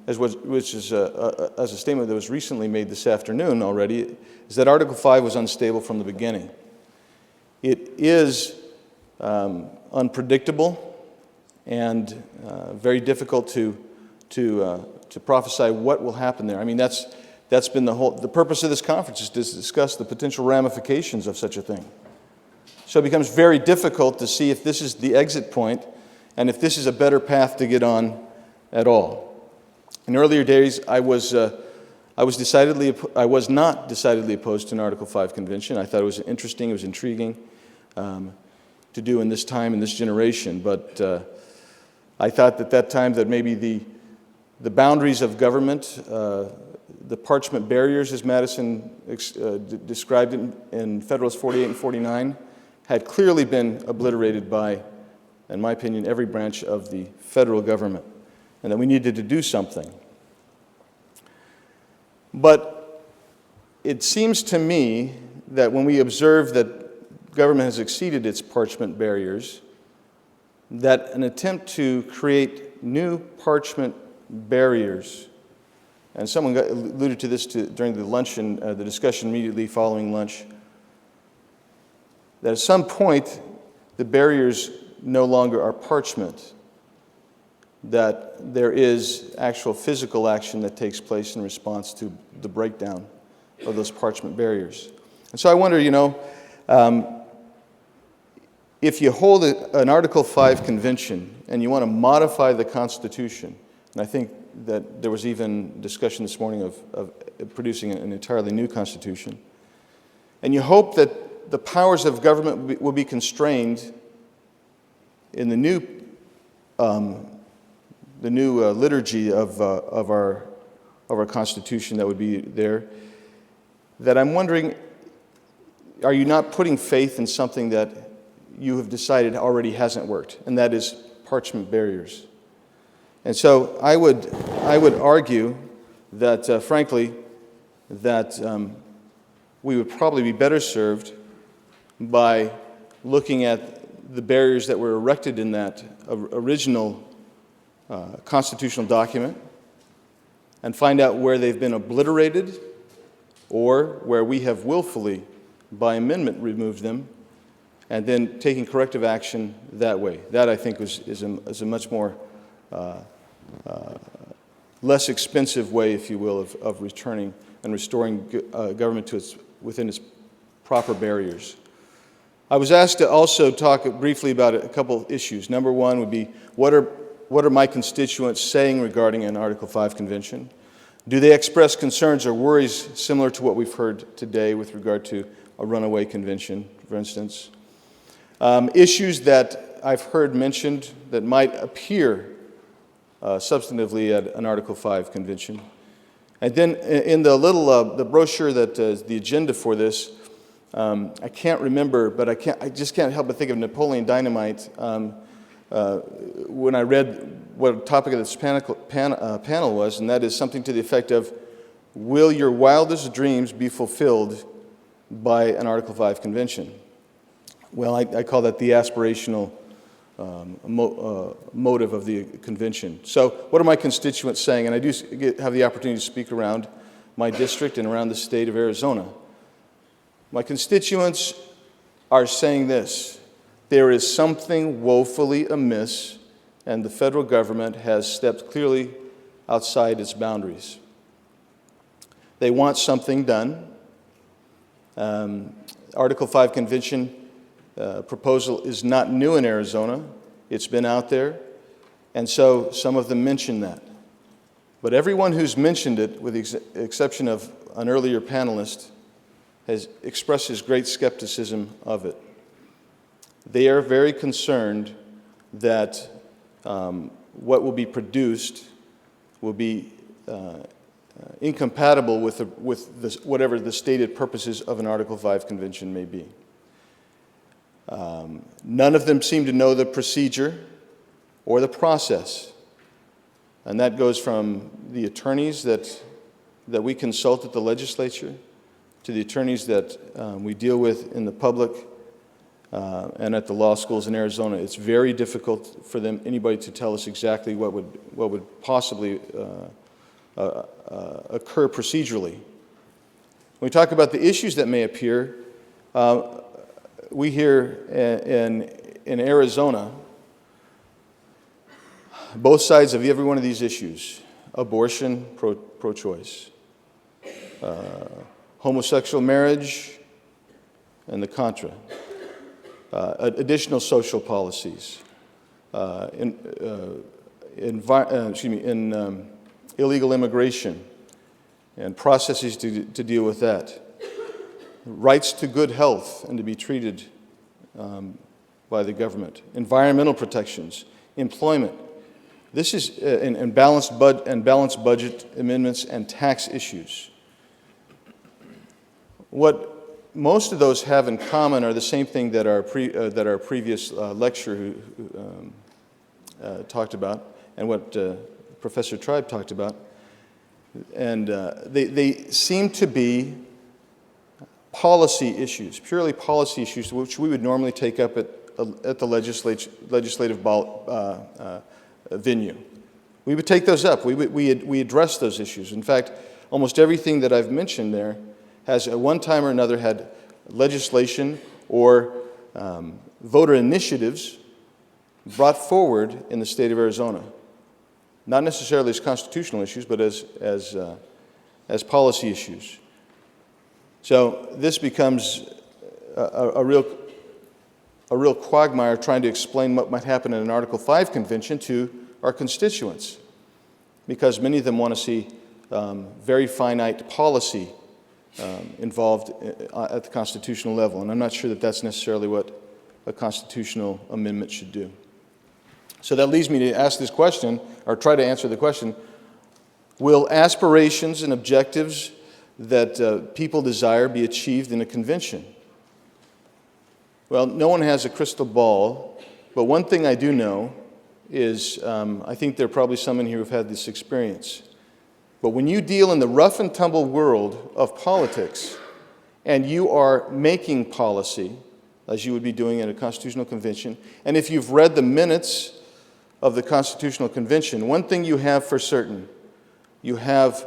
as a statement that was recently made this afternoon already, is that Article 5 was unstable from the beginning. It is unpredictable and very difficult to prophesy what will happen there. I mean, that's been the purpose of this conference, is to discuss the potential ramifications of such a thing. So it becomes very difficult to see if this is the exit point and if this is a better path to get on at all. In earlier days, I was not decidedly opposed to an Article 5 convention. I thought it was interesting, it was intriguing to do in this time, in this generation. But I thought at that time that maybe the boundaries of government, the parchment barriers, as Madison described it in Federalist 48 and 49, had clearly been obliterated by, in my opinion, every branch of the federal government, and that we needed to do something. But it seems to me that when we observe that government has exceeded its parchment barriers, that an attempt to create new parchment barriers, and someone alluded to this during the luncheon, the discussion immediately following lunch, that at some point the barriers no longer are parchment, that there is actual physical action that takes place in response to the breakdown of those parchment barriers. And so I wonder, if you hold an Article 5 convention and you want to modify the Constitution, and I think that there was even discussion this morning of producing an entirely new Constitution, and you hope that the powers of government will be constrained in the new liturgy of our Constitution that would be there, that I'm wondering, are you not putting faith in something that you have decided already hasn't worked, and that is parchment barriers? And so I would argue that, frankly, that we would probably be better served by looking at the barriers that were erected in that original constitutional document and find out where they've been obliterated or where we have willfully, by amendment, removed them, and then taking corrective action that way. That, I think, is a much more less expensive way, if you will, of returning and restoring government to within its proper barriers. I was asked to also talk briefly about a couple issues. Number one would be, what are my constituents saying regarding an Article 5 convention? Do they express concerns or worries similar to what we've heard today with regard to a runaway convention, for instance? Issues that I've heard mentioned that might appear substantively at an Article 5 convention. And then in the the brochure that is the agenda for this, I can't remember, but I just can't help but think of Napoleon Dynamite when I read what the topic of this panel was, and that is something to the effect of, will your wildest dreams be fulfilled by an Article 5 convention? Well, I call that the aspirational motive of the convention. So what are my constituents saying? And I do have the opportunity to speak around my district and around the state of Arizona. My constituents are saying this: there is something woefully amiss, and the federal government has stepped clearly outside its boundaries. They want something done. Article 5 convention proposal is not new in Arizona. It's been out there, and so some of them mention that. But everyone who's mentioned it, with the exception of an earlier panelist, has expressed his great skepticism of it. They are very concerned that what will be produced will be incompatible with whatever the stated purposes of an Article 5 convention may be. None of them seem to know the procedure or the process. And that goes from the attorneys that we consult at the legislature, to the attorneys that we deal with in the public and at the law schools in Arizona, it's very difficult for anybody to tell us exactly what would possibly occur procedurally. When we talk about the issues that may appear, we here in Arizona, both sides of every one of these issues, abortion, pro-choice, homosexual marriage, and the contra, additional social policies, illegal immigration, and processes to deal with that, rights to good health and to be treated by the government, environmental protections, employment. This is and balanced budget amendments and tax issues. What most of those have in common are the same thing that our previous lecturer talked about, and what Professor Tribe talked about. And they seem to be policy issues, purely policy issues, which we would normally take up at the legislative venue. We would take those up. We address those issues. In fact, almost everything that I've mentioned there has at one time or another had legislation or voter initiatives brought forward in the state of Arizona. Not necessarily as constitutional issues, but as policy issues. So this becomes a real quagmire trying to explain what might happen in an Article 5 convention to our constituents, because many of them want to see very finite policy involved at the constitutional level, and I'm not sure that that's necessarily what a constitutional amendment should do. So that leads me to ask this question, or try to answer the question, will aspirations and objectives that people desire be achieved in a convention? Well, no one has a crystal ball, but one thing I do know is, I think there are probably some in here who've had this experience. But when you deal in the rough and tumble world of politics, and you are making policy, as you would be doing at a constitutional convention, and if you've read the minutes of the Constitutional Convention, one thing you have for certain, you have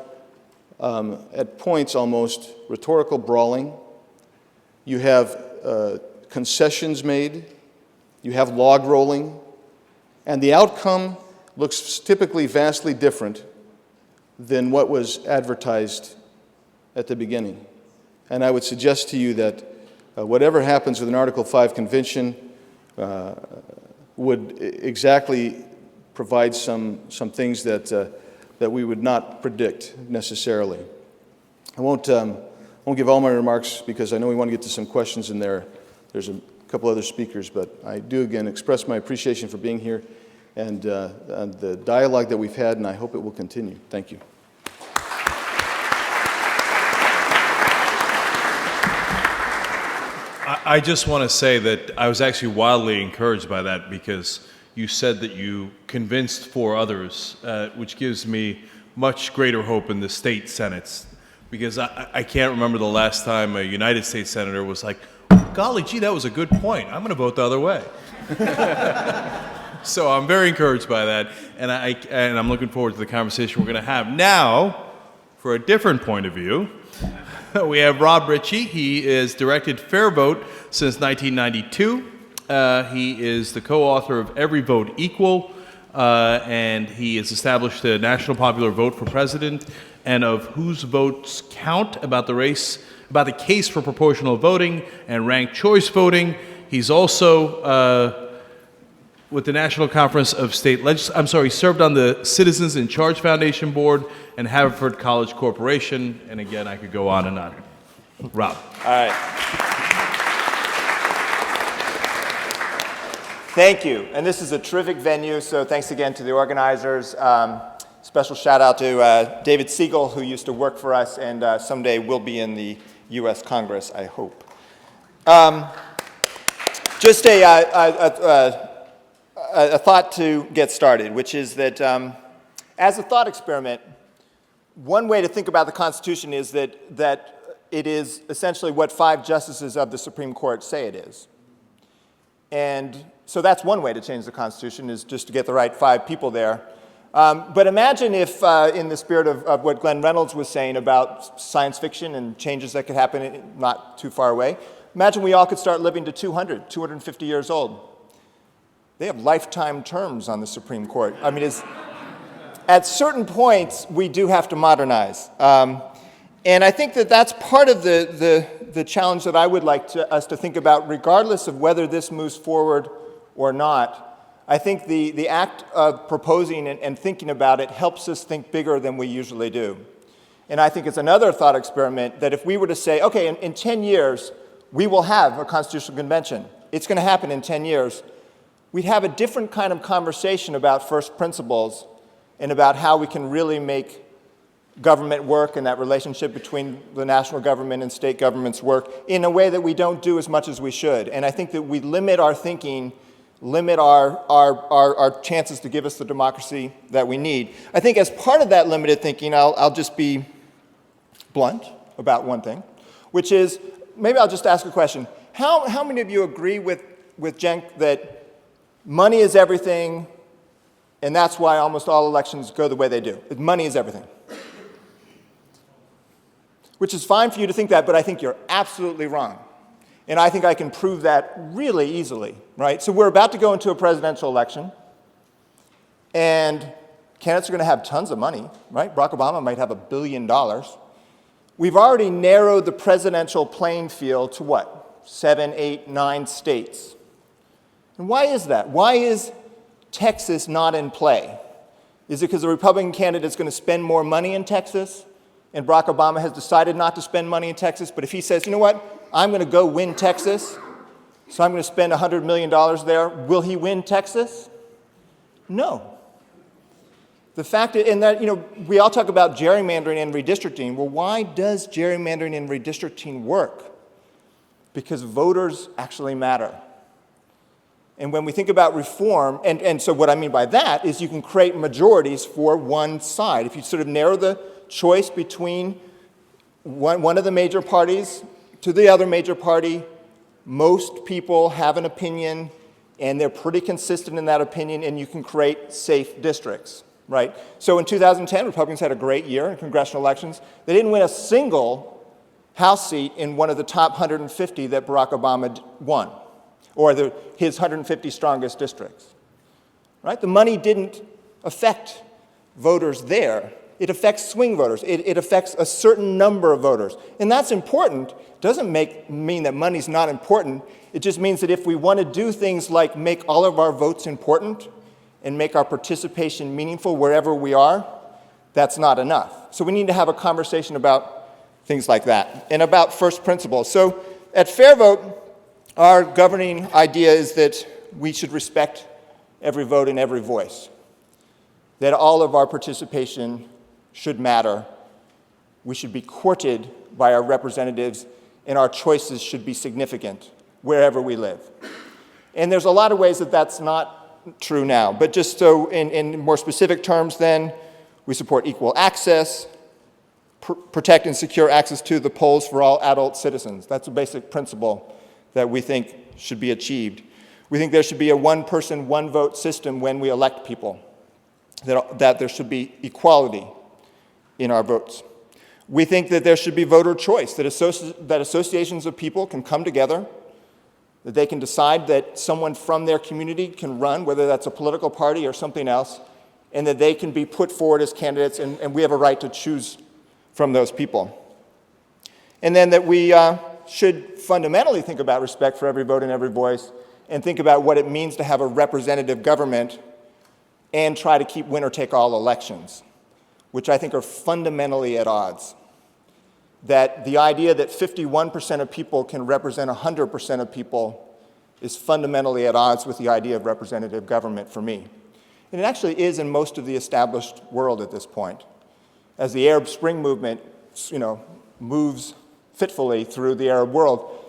at points almost rhetorical brawling, you have concessions made, you have log rolling, and the outcome looks typically vastly different than what was advertised at the beginning. And I would suggest to you that whatever happens with an Article 5 convention would exactly provide some things that we would not predict necessarily. I won't give all my remarks because I know we want to get to some questions in there. There's a couple other speakers, but I do again express my appreciation for being here and the dialogue that we've had, and I hope it will continue. Thank you. I just want to say that I was actually wildly encouraged by that, because you said that you convinced 4 others, which gives me much greater hope in the state senates, because I can't remember the last time a United States senator was like, golly gee, that was a good point, I'm going to vote the other way. So I'm very encouraged by that, and I'm looking forward to the conversation we're going to have. Now, for a different point of view, we have Rob Richie. He has directed Fair Vote since 1992. He is the co-author of Every Vote Equal, and he has established a national popular vote for president and of Whose Votes Count, about the case for proportional voting and ranked choice voting. He's also with the National Conference of State served on the Citizens in Charge Foundation Board and Haverford College Corporation, and again, I could go on and on. Rob. All right. Thank you. And this is a terrific venue, so thanks again to the organizers. Special shout out to David Siegel, who used to work for us and someday will be in the U.S. Congress, I hope. Just a thought to get started, which is that as a thought experiment, one way to think about the Constitution is that it is essentially what 5 justices of the Supreme Court say it is. And so that's one way to change the Constitution, is just to get the right 5 people there. But imagine if, in the spirit of what Glenn Reynolds was saying about science fiction and changes that could happen not too far away, imagine we all could start living to 200, 250 years old. They have lifetime terms on the Supreme Court. I mean, at certain points, we do have to modernize. And I think that that's part of the challenge that I would like us to think about, regardless of whether this moves forward or not. I think the act of proposing and thinking about it helps us think bigger than we usually do. And I think it's another thought experiment that if we were to say, okay, in 10 years, we will have a constitutional convention. It's going to happen in 10 years. We'd have a different kind of conversation about first principles and about how we can really make government work and that relationship between the national government and state governments work in a way that we don't do as much as we should. And I think that we limit our thinking, limit our chances to give us the democracy that we need. I think as part of that limited thinking, I'll just be blunt about one thing, which is, maybe I'll just ask a question. How many of you agree with Cenk that money is everything, and that's why almost all elections go the way they do? Money is everything. Which is fine for you to think that, but I think you're absolutely wrong. And I think I can prove that really easily, right? So we're about to go into a presidential election, and candidates are going to have tons of money, right? Barack Obama might have $1 billion. We've already narrowed the presidential playing field to what? 7, 8, 9 states. And why is that? Why is Texas not in play? Is it because the Republican candidate is going to spend more money in Texas? And Barack Obama has decided not to spend money in Texas, but if he says, you know what, I'm going to go win Texas, so I'm going to spend $100 million there, will he win Texas? No. The fact is, and that, you know, we all talk about gerrymandering and redistricting. Well, why does gerrymandering and redistricting work? Because voters actually matter. And when we think about reform, and so what I mean by that is you can create majorities for one side. If you sort of narrow the choice between one of the major parties to the other major party, most people have an opinion, and they're pretty consistent in that opinion, and you can create safe districts, right? So in 2010, Republicans had a great year in congressional elections. They didn't win a single House seat in one of the top 150 that Barack Obama won, or his 150 strongest districts, right? The money didn't affect voters there. It affects swing voters. It affects a certain number of voters. And that's important. It doesn't mean that money's not important. It just means that if we want to do things like make all of our votes important and make our participation meaningful wherever we are, that's not enough. So we need to have a conversation about things like that and about first principles. So at Fair Vote, our governing idea is that we should respect every vote and every voice, that all of our participation should matter. We should be courted by our representatives, and our choices should be significant wherever we live. And there's a lot of ways that that's not true now, but just so in more specific terms then, we support equal access, protect and secure access to the polls for all adult citizens. That's a basic principle that we think should be achieved. We think there should be a one-person, one-vote system when we elect people, that there should be equality in our votes. We think that there should be voter choice, that associations of people can come together, that they can decide that someone from their community can run, whether that's a political party or something else, and that they can be put forward as candidates, and we have a right to choose from those people. And then that we should fundamentally think about respect for every vote and every voice, and think about what it means to have a representative government and try to keep winner-take-all elections, which I think are fundamentally at odds. That the idea that 51% of people can represent 100% of people is fundamentally at odds with the idea of representative government for me. And it actually is in most of the established world at this point. As the Arab Spring movement, moves fitfully through the Arab world,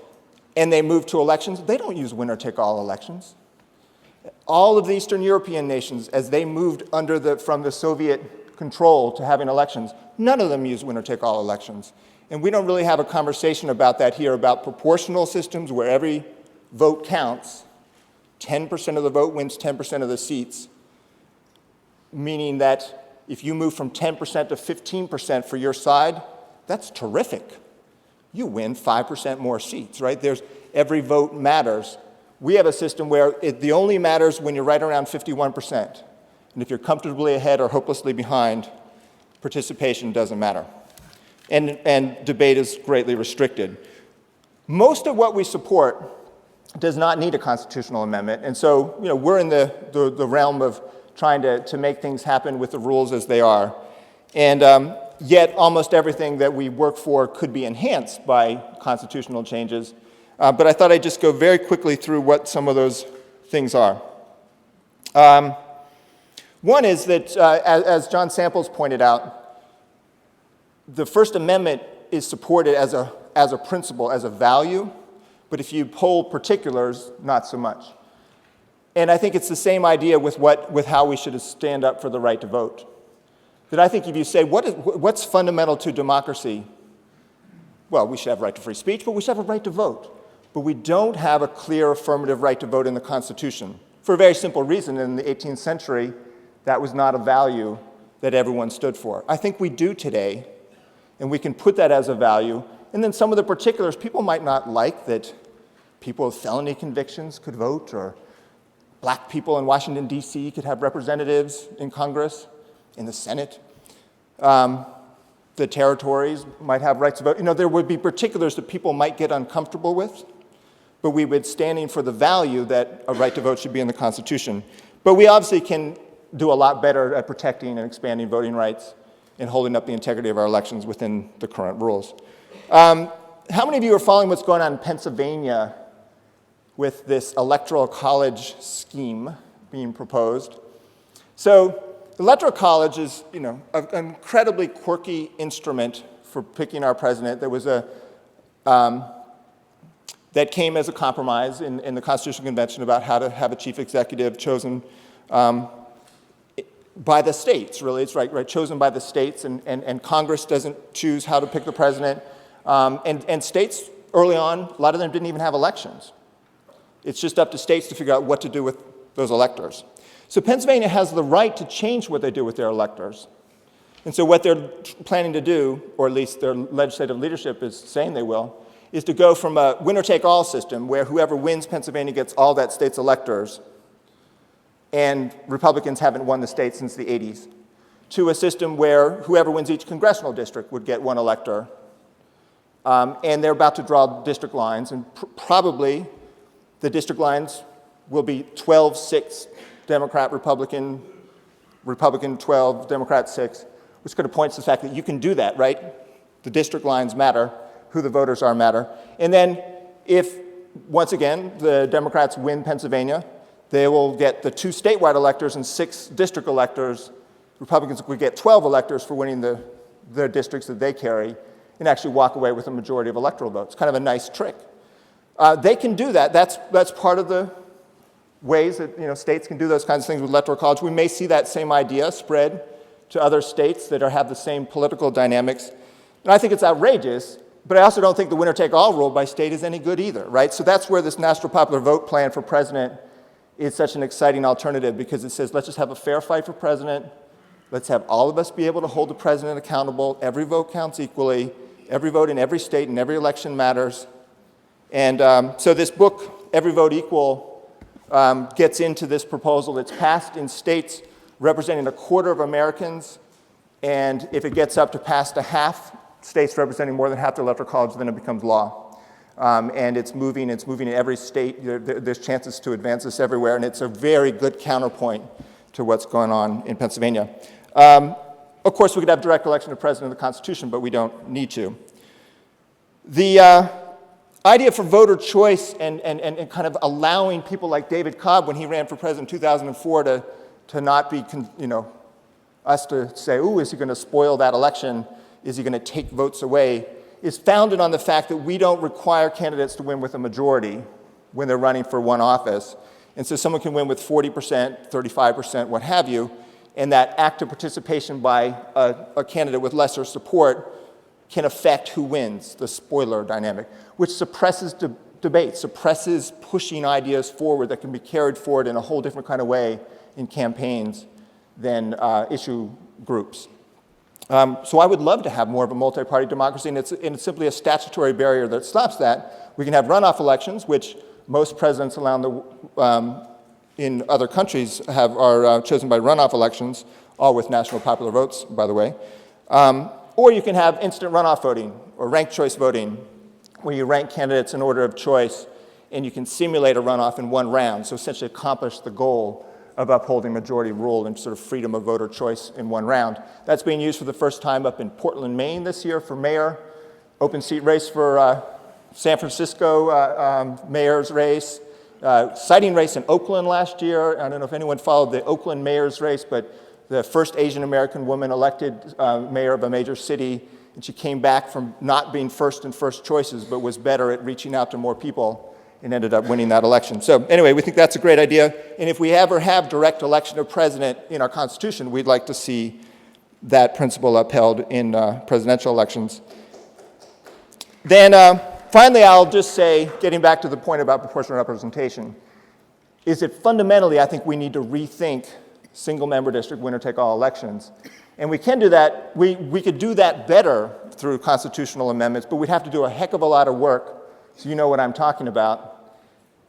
and they move to elections, they don't use winner-take-all elections. All of the Eastern European nations, as they moved from the Soviet control to having elections, none of them use winner-take-all elections. And we don't really have a conversation about that here, about proportional systems where every vote counts. 10% of the vote wins 10% of the seats, meaning that if you move from 10% to 15% for your side, that's terrific. You win 5% more seats, right? Every vote matters. We have a system where it only matters when you're right around 51%. And if you're comfortably ahead or hopelessly behind, participation doesn't matter. And debate is greatly restricted. Most of what we support does not need a constitutional amendment. And so, we're in the realm of trying to make things happen with the rules as they are. And yet, almost everything that we work for could be enhanced by constitutional changes. But I thought I'd just go very quickly through what some of those things are. One is that, as John Samples pointed out, the First Amendment is supported as a principle, as a value, but if you poll particulars, not so much. And I think it's the same idea with how we should stand up for the right to vote. That I think if you say, what's fundamental to democracy? Well, we should have a right to free speech, but we should have a right to vote. But we don't have a clear affirmative right to vote in the Constitution. For a very simple reason, in the 18th century, that was not a value that everyone stood for. I think we do today, and we can put that as a value. And then some of the particulars, people might not like that people with felony convictions could vote, or black people in Washington, D.C. could have representatives in Congress, in the Senate. The territories might have rights to vote. There would be particulars that people might get uncomfortable with, but we would standing for the value that a right to vote should be in the Constitution. But we obviously can do a lot better at protecting and expanding voting rights and holding up the integrity of our elections within the current rules. How many of you are following what's going on in Pennsylvania with this Electoral College scheme being proposed? So, the Electoral College is, an incredibly quirky instrument for picking our president. There was that came as a compromise in the Constitutional Convention about how to have a chief executive chosen by the states, really. It's right, chosen by the states, and Congress doesn't choose how to pick the president. And states, early on, a lot of them didn't even have elections. It's just up to states to figure out what to do with those electors. So Pennsylvania has the right to change what they do with their electors. And so what they're planning to do, or at least their legislative leadership is saying they will, is to go from a winner-take-all system where whoever wins Pennsylvania gets all that state's electors, and Republicans haven't won the state since the 80s, to a system where whoever wins each congressional district would get one elector. And they're about to draw district lines, and probably the district lines will be 12-6 Democrat, Republican, Republican 12, Democrat 6, which kind of points to the fact that you can do that, right? The district lines matter, who the voters are matter. And then if, once again, the Democrats win Pennsylvania, they will get the 2 statewide electors and 6 district electors. Republicans would get 12 electors for winning the districts that they carry and actually walk away with a majority of electoral votes. Kind of a nice trick. They can do that. That's part of the ways that states can do those kinds of things with Electoral College. We may see that same idea spread to other states that have the same political dynamics. And I think it's outrageous, but I also don't think the winner-take-all rule by state is any good either, right? So that's where this national popular vote plan for president is such an exciting alternative, because it says, let's just have a fair fight for president. Let's have all of us be able to hold the president accountable. Every vote counts equally. Every vote in every state and every election matters. And so this book, Every Vote Equal, gets into this proposal. It's passed in states representing 1/4 of Americans, and if it gets up to past a half, states representing more than half the Electoral College, then it becomes law. And it's moving in every state. There's chances to advance this everywhere, and it's a very good counterpoint to what's going on in Pennsylvania. Of course, we could have direct election of president of the Constitution, but we don't need to. The idea for voter choice and kind of allowing people like David Cobb, when he ran for president in 2004, to not be, us to say, ooh, is he going to spoil that election? Is he going to take votes away? Is founded on the fact that we don't require candidates to win with a majority when they're running for one office. And so someone can win with 40%, 35%, what have you, and that active participation by a candidate with lesser support can affect who wins, the spoiler dynamic, which suppresses debate, suppresses pushing ideas forward that can be carried forward in a whole different kind of way in campaigns than issue groups. So I would love to have more of a multi-party democracy, and it's simply a statutory barrier that stops that. We can have runoff elections, which most presidents in other countries are chosen by runoff elections, all with national popular votes, by the way. Or you can have instant runoff voting or ranked choice voting, where you rank candidates in order of choice, and you can simulate a runoff in one round, so essentially accomplish the goal of upholding majority rule and sort of freedom of voter choice in one round. That's being used for the first time up in Portland, Maine this year for mayor, open seat race for San Francisco mayor's race, siting race in Oakland last year. I don't know if anyone followed the Oakland mayor's race, but the first Asian American woman elected mayor of a major city, and she came back from not being first in first choices, but was better at reaching out to more people and ended up winning that election. So anyway, we think that's a great idea. And if we ever have direct election of president in our Constitution, we'd like to see that principle upheld in presidential elections. Then finally, I'll just say, getting back to the point about proportional representation, is that fundamentally, I think we need to rethink single-member district winner-take-all elections. And we can do that. We could do that better through constitutional amendments, but we'd have to do a heck of a lot of work, so you know what I'm talking about.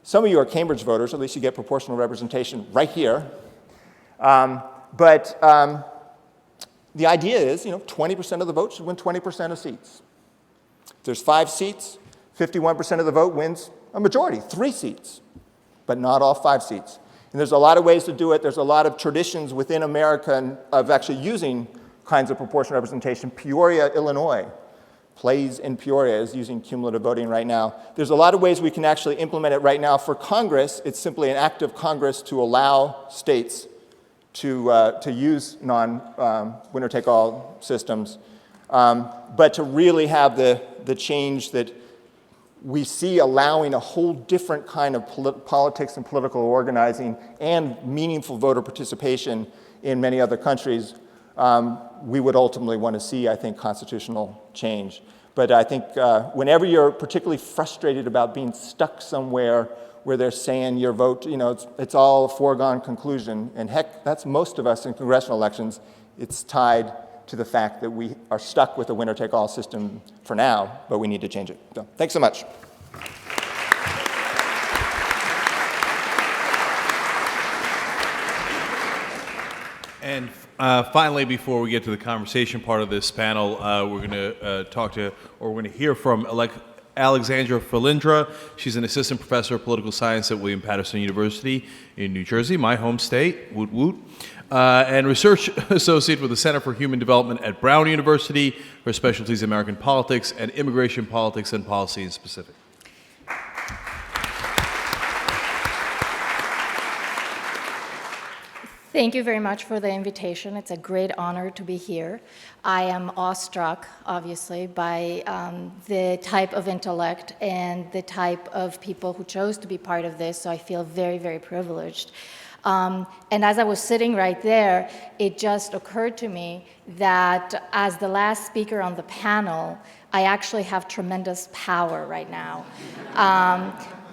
Some of you are Cambridge voters, at least you get proportional representation right here. But the idea is, 20% of the vote should win 20% of seats. If there's 5 seats, 51% of the vote wins a majority, 3 seats, but not all 5 seats. And there's a lot of ways to do it. There's a lot of traditions within America of actually using kinds of proportional representation. Peoria, Illinois, Plays in Peoria is using cumulative voting right now. There's a lot of ways we can actually implement it right now. For Congress, it's simply an act of Congress to allow states to use non-winner-take-all systems, but to really have the change that we see allowing a whole different kind of politics and political organizing and meaningful voter participation in many other countries. We would ultimately want to see, I think, constitutional change. But I think whenever you're particularly frustrated about being stuck somewhere where they're saying your vote, it's all a foregone conclusion, and heck, that's most of us in congressional elections, it's tied to the fact that we are stuck with a winner-take-all system for now, but we need to change it. So, thanks so much. And finally, before we get to the conversation part of this panel, we're going to hear from Alexandra Filindra. She's an assistant professor of political science at William Patterson University in New Jersey, my home state, woot woot, and research associate with the Center for Human Development at Brown University. Her specialties American politics and immigration politics and policy in specific. Thank you very much for the invitation. It's a great honor to be here. I am awestruck, obviously, by the type of intellect and the type of people who chose to be part of this, so I feel very, very privileged. And as I was sitting right there, it just occurred to me that as the last speaker on the panel, I actually have tremendous power right now.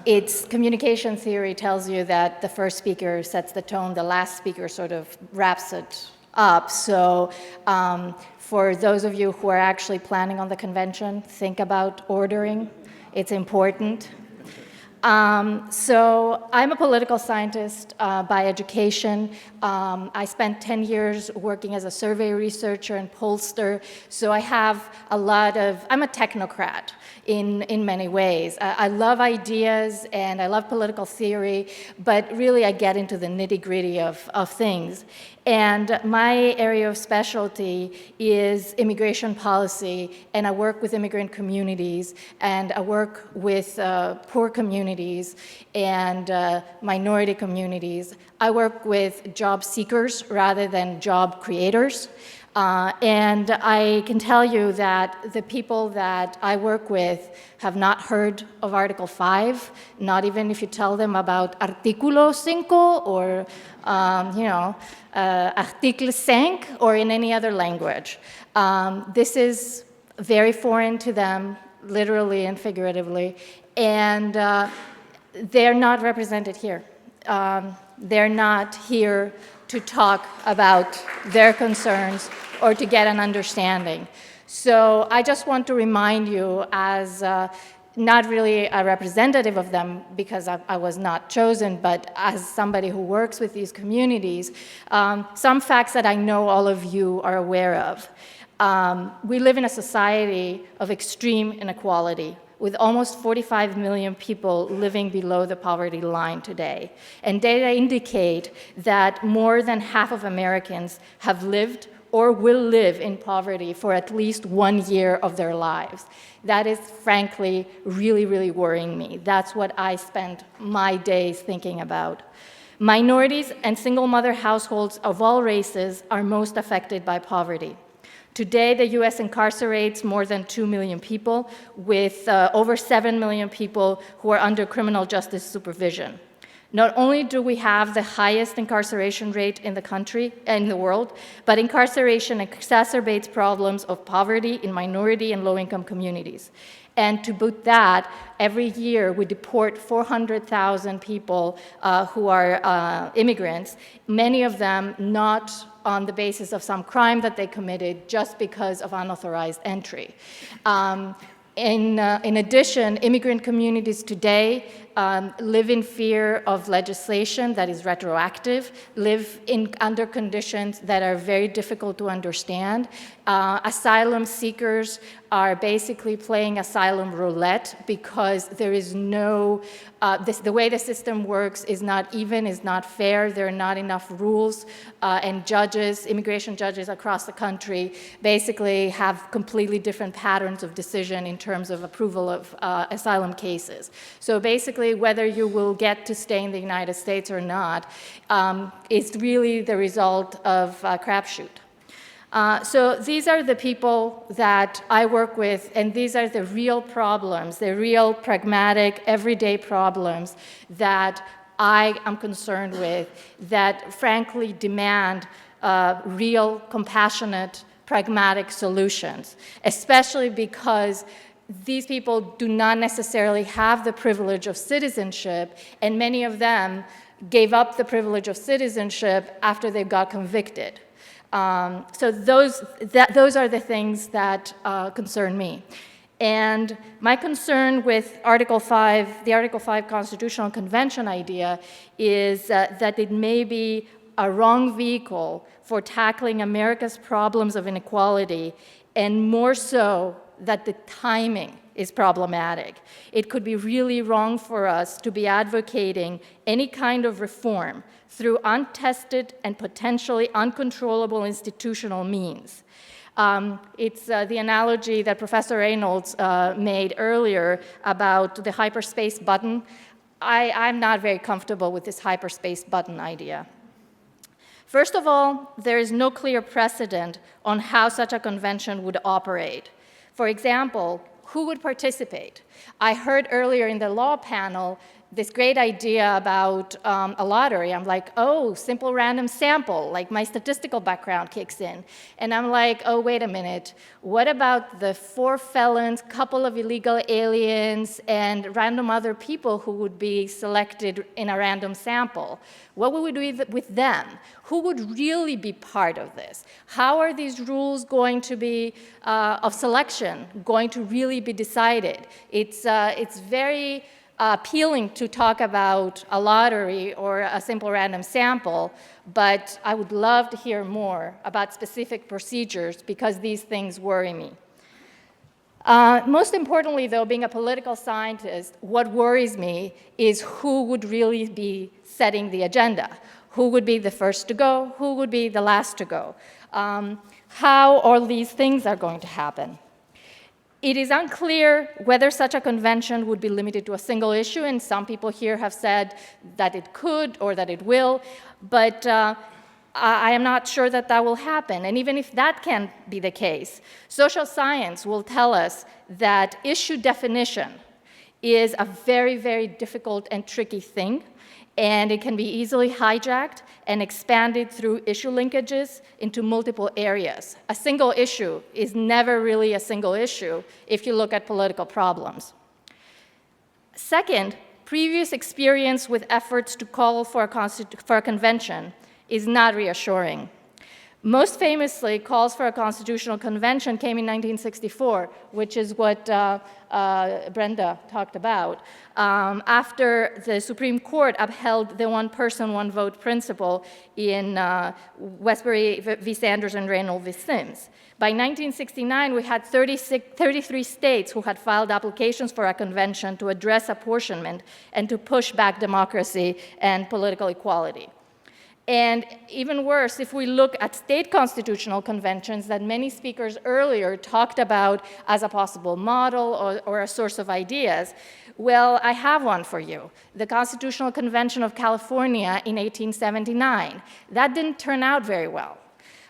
It's communication theory tells you that the first speaker sets the tone, the last speaker sort of wraps it up. So for those of you who are actually planning on the convention, think about ordering. It's important. So I'm a political scientist by education. I spent 10 years working as a survey researcher and pollster, so I have I'm a technocrat in many ways. I love ideas and I love political theory, but really I get into the nitty-gritty of things. And my area of specialty is immigration policy, and I work with immigrant communities, and I work with poor communities and minority communities. I work with job seekers rather than job creators. And I can tell you that the people that I work with have not heard of Article 5, not even if you tell them about Artículo 5 or, Article 5 or in any other language. This is very foreign to them, literally and figuratively, and they're not represented here. They're not here to talk about their concerns or to get an understanding. So I just want to remind you, as not really a representative of them because I was not chosen, but as somebody who works with these communities, some facts that I know all of you are aware of. We live in a society of extreme inequality, with almost 45 million people living below the poverty line today. And data indicate that more than half of Americans have lived or will live in poverty for at least 1 year of their lives. That is, frankly, really, really worrying me. That's what I spend my days thinking about. Minorities and single mother households of all races are most affected by poverty. Today, the US incarcerates more than 2 million people, with over 7 million people who are under criminal justice supervision. Not only do we have the highest incarceration rate in the country, in the world, but incarceration exacerbates problems of poverty in minority and low-income communities. And to boot that, every year we deport 400,000 people who are immigrants, many of them not on the basis of some crime that they committed, just because of unauthorized entry. In addition, immigrant communities today live in fear of legislation that is retroactive, live under conditions that are very difficult to understand. Asylum seekers are basically playing asylum roulette because there is no, the way the system works is not even, is not fair. There are not enough rules, and judges, immigration judges across the country basically have completely different patterns of decision in terms of approval of asylum cases. So basically, whether you will get to stay in the United States or not is really the result of a crapshoot. So these are the people that I work with, and these are the real problems, the real pragmatic, everyday problems that I am concerned with, that frankly demand real, compassionate, pragmatic solutions, especially because these people do not necessarily have the privilege of citizenship, and many of them gave up the privilege of citizenship after they got convicted. So those are the things that concern me. And my concern with Article 5, the Article 5 Constitutional Convention idea is that it may be a wrong vehicle for tackling America's problems of inequality, and more so that the timing is problematic. It could be really wrong for us to be advocating any kind of reform through untested and potentially uncontrollable institutional means. It's the analogy that Professor Reynolds made earlier about the hyperspace button. I'm not very comfortable with this hyperspace button idea. First of all, there is no clear precedent on how such a convention would operate. For example, who would participate? I heard earlier in the law panel this great idea about a lottery. I'm like, oh, simple random sample, like my statistical background kicks in. And I'm like, oh, wait a minute. What about the 4 felons, couple of illegal aliens, and random other people who would be selected in a random sample? What would we do with them? Who would really be part of this? How are these rules going to be, of selection, going to really be decided? It's very appealing to talk about a lottery or a simple random sample, but I would love to hear more about specific procedures because these things worry me. Most importantly, though, being a political scientist, what worries me is who would really be setting the agenda. Who would be the first to go? Who would be the last to go? How all these things are going to happen. It is unclear whether such a convention would be limited to a single issue, and some people here have said that it could or that it will, but I am not sure that that will happen. And even if that can be the case, social science will tell us that issue definition is a very, very difficult and tricky thing, and it can be easily hijacked and expanded through issue linkages into multiple areas. A single issue is never really a single issue if you look at political problems. Second, previous experience with efforts to call for a convention is not reassuring. Most famously, calls for a constitutional convention came in 1964, which is what Brenda talked about, after the Supreme Court upheld the one person, one vote principle in Westbury v. Sanders and Reynolds v. Sims. By 1969, we had 33 states who had filed applications for a convention to address apportionment and to push back democracy and political equality. And even worse, if we look at state constitutional conventions that many speakers earlier talked about as a possible model or a source of ideas, well, I have one for you. The Constitutional Convention of California in 1879. That didn't turn out very well.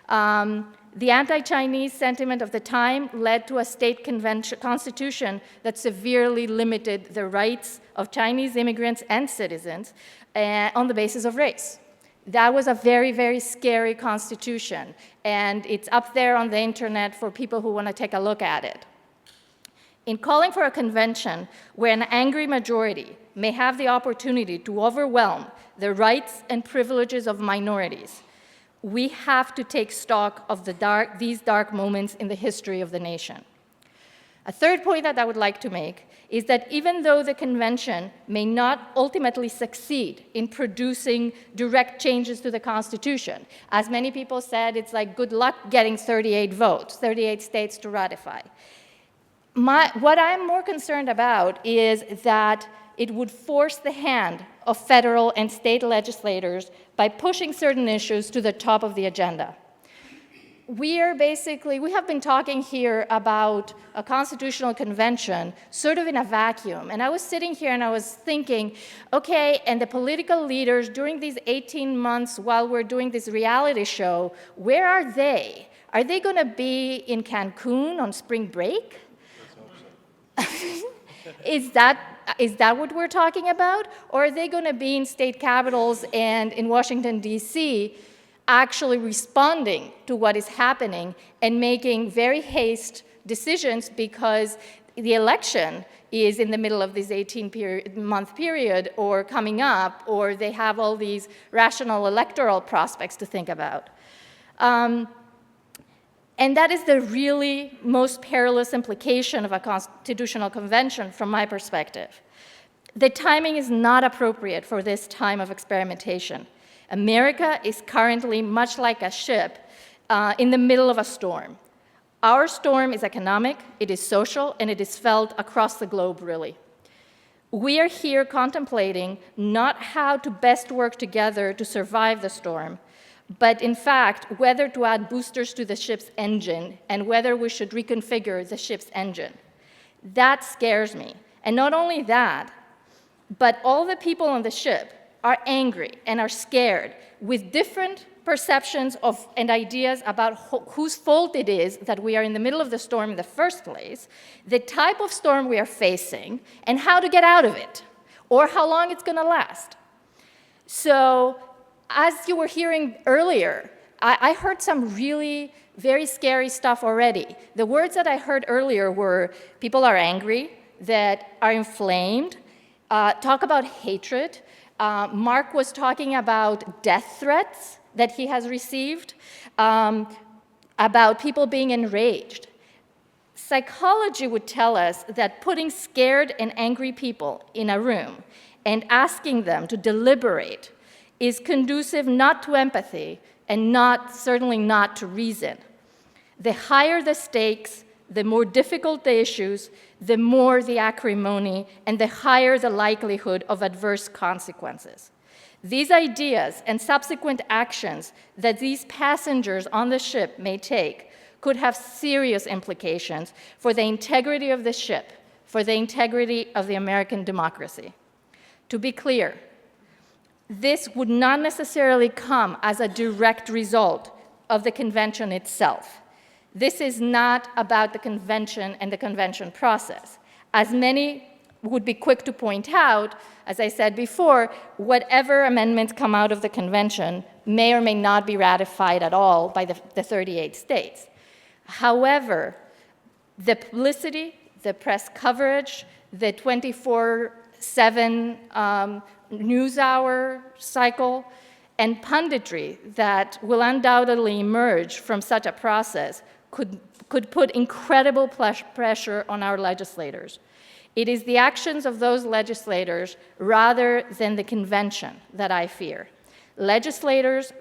The anti-Chinese sentiment of the time led to a state constitution that severely limited the rights of Chinese immigrants and citizens on the basis of race. That was a very, very scary constitution, and it's up there on the internet for people who want to take a look at it. In calling for a convention where an angry majority may have the opportunity to overwhelm the rights and privileges of minorities, we have to take stock of these dark moments in the history of the nation. A third point that I would like to make is that even though the convention may not ultimately succeed in producing direct changes to the Constitution, as many people said, it's like good luck getting 38 votes, 38 states to ratify. What I'm more concerned about is that it would force the hand of federal and state legislators by pushing certain issues to the top of the agenda. We have been talking here about a constitutional convention sort of in a vacuum. And I was sitting here and I was thinking, okay, and the political leaders during these 18 months while we're doing this reality show, where are they? Are they going to be in Cancun on spring break? Is that what we're talking about? Or are they going to be in state capitals and in Washington, D.C., actually responding to what is happening and making very hasty decisions because the election is in the middle of this 18-month period or coming up, or they have all these rational electoral prospects to think about. And that is the really most perilous implication of a constitutional convention from my perspective. The timing is not appropriate for this time of experimentation. America is currently much like a ship in the middle of a storm. Our storm is economic, it is social, and it is felt across the globe, really. We are here contemplating not how to best work together to survive the storm, but in fact, whether to add boosters to the ship's engine and whether we should reconfigure the ship's engine. That scares me. And not only that, but all the people on the ship are angry and are scared with different perceptions of and ideas about whose fault it is that we are in the middle of the storm in the first place, the type of storm we are facing, and how to get out of it, or how long it's going to last. So, as you were hearing earlier, I heard some really very scary stuff already. The words that I heard earlier were people are angry, that are inflamed, talk about hatred. Mark was talking about death threats that he has received, about people being enraged. Psychology would tell us that putting scared and angry people in a room and asking them to deliberate is conducive not to empathy and certainly not to reason. The higher the stakes, the more difficult the issues, the more the acrimony, and the higher the likelihood of adverse consequences. These ideas and subsequent actions that these passengers on the ship may take could have serious implications for the integrity of the ship, for the integrity of the American democracy. To be clear, this would not necessarily come as a direct result of the convention itself. This is not about the convention and the convention process. As many would be quick to point out, as I said before, whatever amendments come out of the convention may or may not be ratified at all by the 38 states. However, the publicity, the press coverage, the 24/7 news hour cycle, and punditry that will undoubtedly emerge from such a process could put incredible pressure on our legislators. It is the actions of those legislators rather than the convention that I fear. Legislators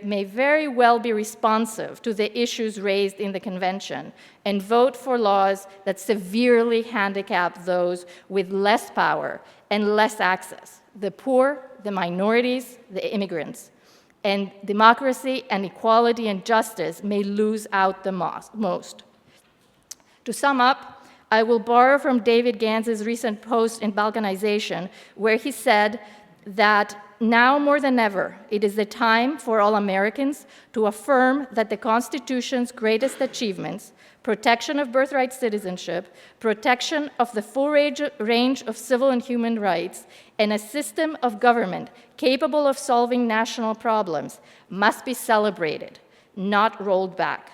may very well be responsive to the issues raised in the convention and vote for laws that severely handicap those with less power and less access, the poor, the minorities, the immigrants. And democracy and equality and justice may lose out the most. To sum up, I will borrow from David Gantz's recent post in Balkanization, where he said that now more than ever, it is the time for all Americans to affirm that the Constitution's greatest achievements, protection of birthright citizenship, protection of the full range of civil and human rights, and a system of government capable of solving national problems must be celebrated, not rolled back.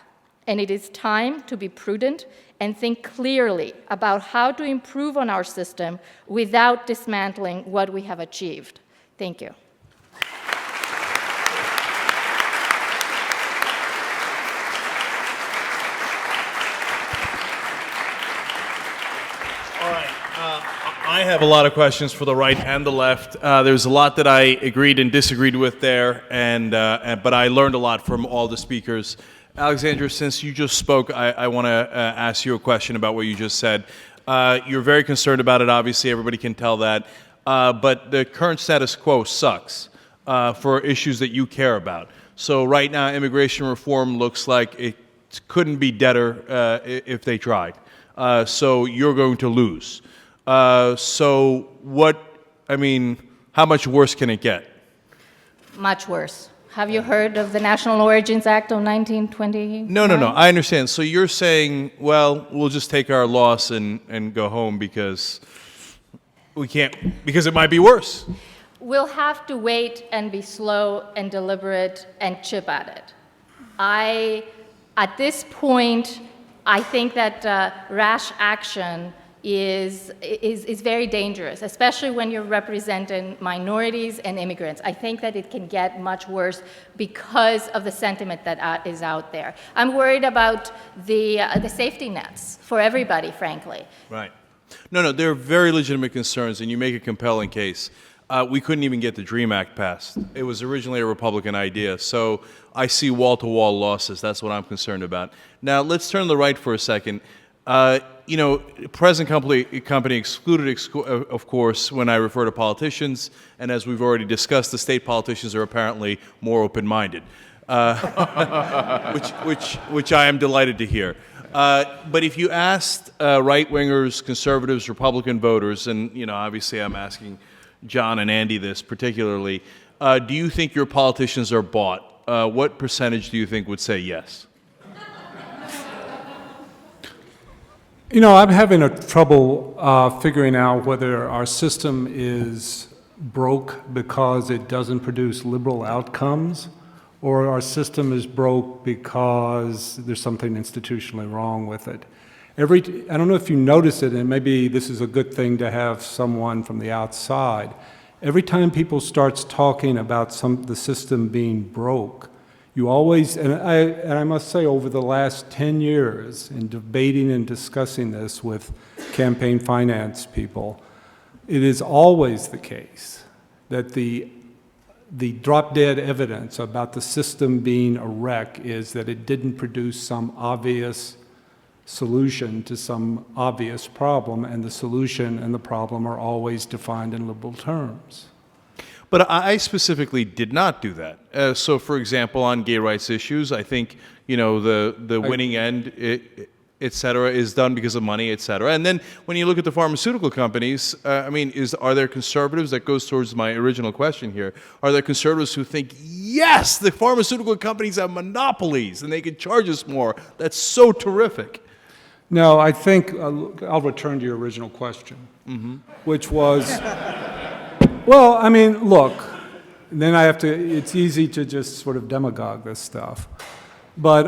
And it is time to be prudent and think clearly about how to improve on our system without dismantling what we have achieved. Thank you. I have a lot of questions for the right and the left. There's a lot that I agreed and disagreed with there, but I learned a lot from all the speakers. Alexandra, since you just spoke, I want to ask you a question about what you just said. You're very concerned about it, obviously, everybody can tell that, but the current status quo sucks for issues that you care about. So right now, immigration reform looks like it couldn't be deader if they tried. So you're going to lose. So how much worse can it get? Much worse. Have you heard of the National Origins Act of 1920? No. I understand. So you're saying, well, we'll just take our loss and go home because we can't, because it might be worse. We'll have to wait and be slow and deliberate and chip at it. At this point, I think that rash action is very dangerous, especially when you're representing minorities and immigrants. I think that it can get much worse because of the sentiment that is out there. I'm worried about the safety nets for everybody, frankly. Right. No, they're very legitimate concerns, and you make a compelling case. We couldn't even get the DREAM Act passed. It was originally a Republican idea, so I see wall-to-wall losses. That's what I'm concerned about. Now, let's turn to the right for a second. Present company excluded, of course, when I refer to politicians, and as we've already discussed, the state politicians are apparently more open-minded, which I am delighted to hear. But if you asked right-wingers, conservatives, Republican voters, and obviously I'm asking John and Andy this particularly, do you think your politicians are bought? What percentage do you think would say yes? I'm having trouble figuring out whether our system is broke because it doesn't produce liberal outcomes, or our system is broke because there's something institutionally wrong with it. I don't know if you notice it, and maybe this is a good thing to have someone from the outside. Every time people starts talking about the system being broke, you always, and I must say over the last 10 years in debating and discussing this with campaign finance people, it is always the case that the drop-dead evidence about the system being a wreck is that it didn't produce some obvious solution to some obvious problem, and the solution and the problem are always defined in liberal terms. But I specifically did not do that. So, for example, on gay rights issues, I think the winning end, et cetera, is done because of money, et cetera. And then when you look at the pharmaceutical companies, are there conservatives? That goes towards my original question here. Are there conservatives who think, yes, the pharmaceutical companies have monopolies and they can charge us more? That's so terrific. No, I think I'll return to your original question, which was, well, I mean, look, then I have to, it's easy to just sort of demagogue this stuff. But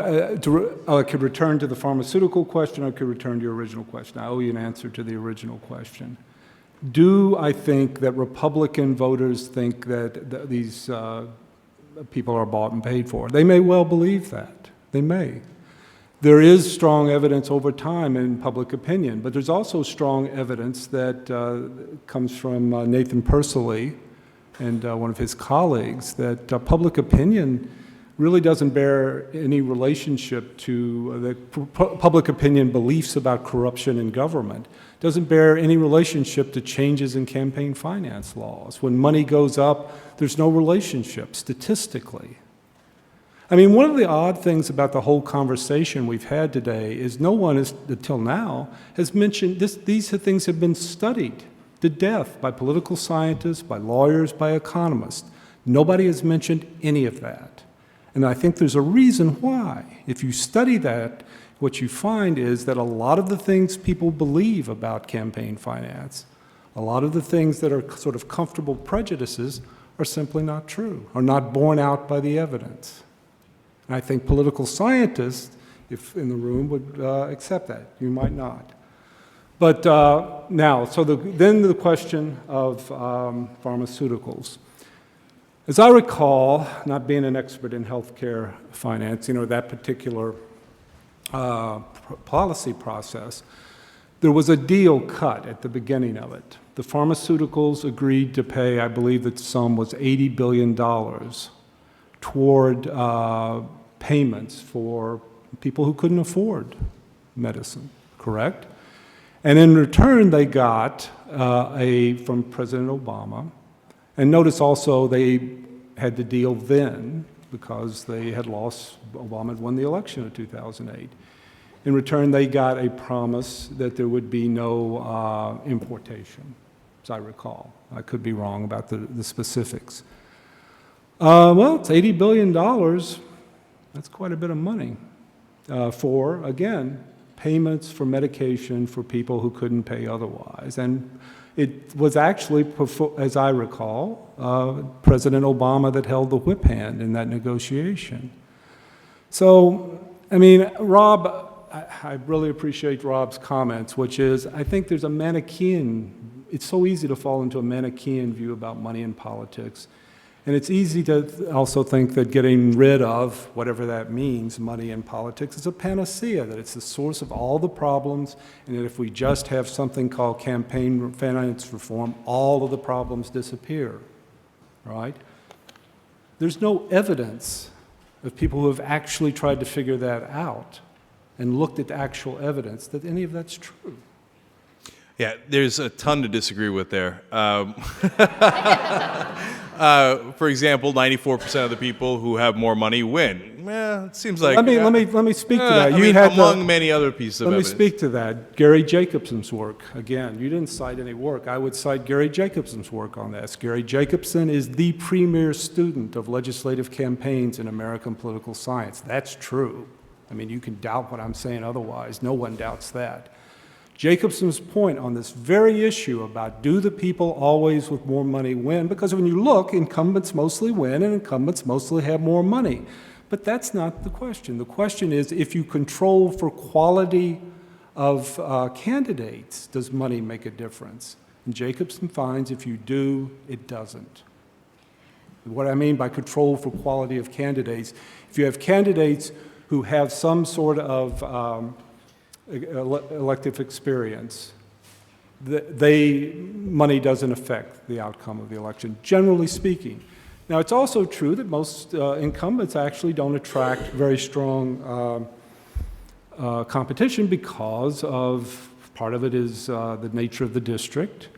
I could return to the pharmaceutical question, I could return to your original question. I owe you an answer to the original question. Do I think that Republican voters think that these people are bought and paid for? They may well believe that. They may. There is strong evidence over time in public opinion, but there's also strong evidence that comes from Nathan Persily and one of his colleagues that public opinion really doesn't bear any relationship to the public opinion beliefs about corruption in government, doesn't bear any relationship to changes in campaign finance laws. When money goes up, there's no relationship statistically. I mean, one of the odd things about the whole conversation we've had today is no one, until now, has mentioned these things have been studied to death by political scientists, by lawyers, by economists. Nobody has mentioned any of that. And I think there's a reason why. If you study that, what you find is that a lot of the things people believe about campaign finance, a lot of the things that are sort of comfortable prejudices are simply not true, are not borne out by the evidence. And I think political scientists, if in the room, would accept that. You might not. But now, so then the question of pharmaceuticals. As I recall, not being an expert in healthcare finance, that particular policy process, there was a deal cut at the beginning of it. The pharmaceuticals agreed to pay, I believe the sum was $80 billion toward payments for people who couldn't afford medicine, correct? And in return, they got from President Obama. And notice also they had the deal then because they had lost, Obama had won the election in 2008. In return, they got a promise that there would be no importation, as I recall. I could be wrong about the specifics. Well, it's $80 billion. That's quite a bit of money for, again, payments for medication for people who couldn't pay otherwise. And it was actually, as I recall, President Obama that held the whip hand in that negotiation. So, I mean, Rob, I really appreciate Rob's comments, which is, I think there's a Manichaean, it's so easy to fall into a Manichaean view about money in politics. And it's easy to also think that getting rid of, whatever that means, money in politics is a panacea, that it's the source of all the problems, and that if we just have something called campaign finance reform, all of the problems disappear, right? There's no evidence of people who have actually tried to figure that out and looked at actual evidence that any of that's true. Yeah, there's a ton to disagree with there. For example, 94% of the people who have more money win. It seems like... Let me speak to that. Among many other pieces of evidence. Let me speak to that. Gary Jacobson's work. Again, you didn't cite any work. I would cite Gary Jacobson's work on this. Gary Jacobson is the premier student of legislative campaigns in American political science. That's true. I mean, you can doubt what I'm saying otherwise. No one doubts that. Jacobson's point on this very issue about do the people always with more money win? Because when you look, incumbents mostly win and incumbents mostly have more money. But that's not the question. The question is if you control for quality of candidates, does money make a difference? And Jacobson finds if you do, it doesn't. What I mean by control for quality of candidates, if you have candidates who have some sort of elective experience, money doesn't affect the outcome of the election, generally speaking. Now, it's also true that most incumbents actually don't attract very strong competition because of, part of it is the nature of the district,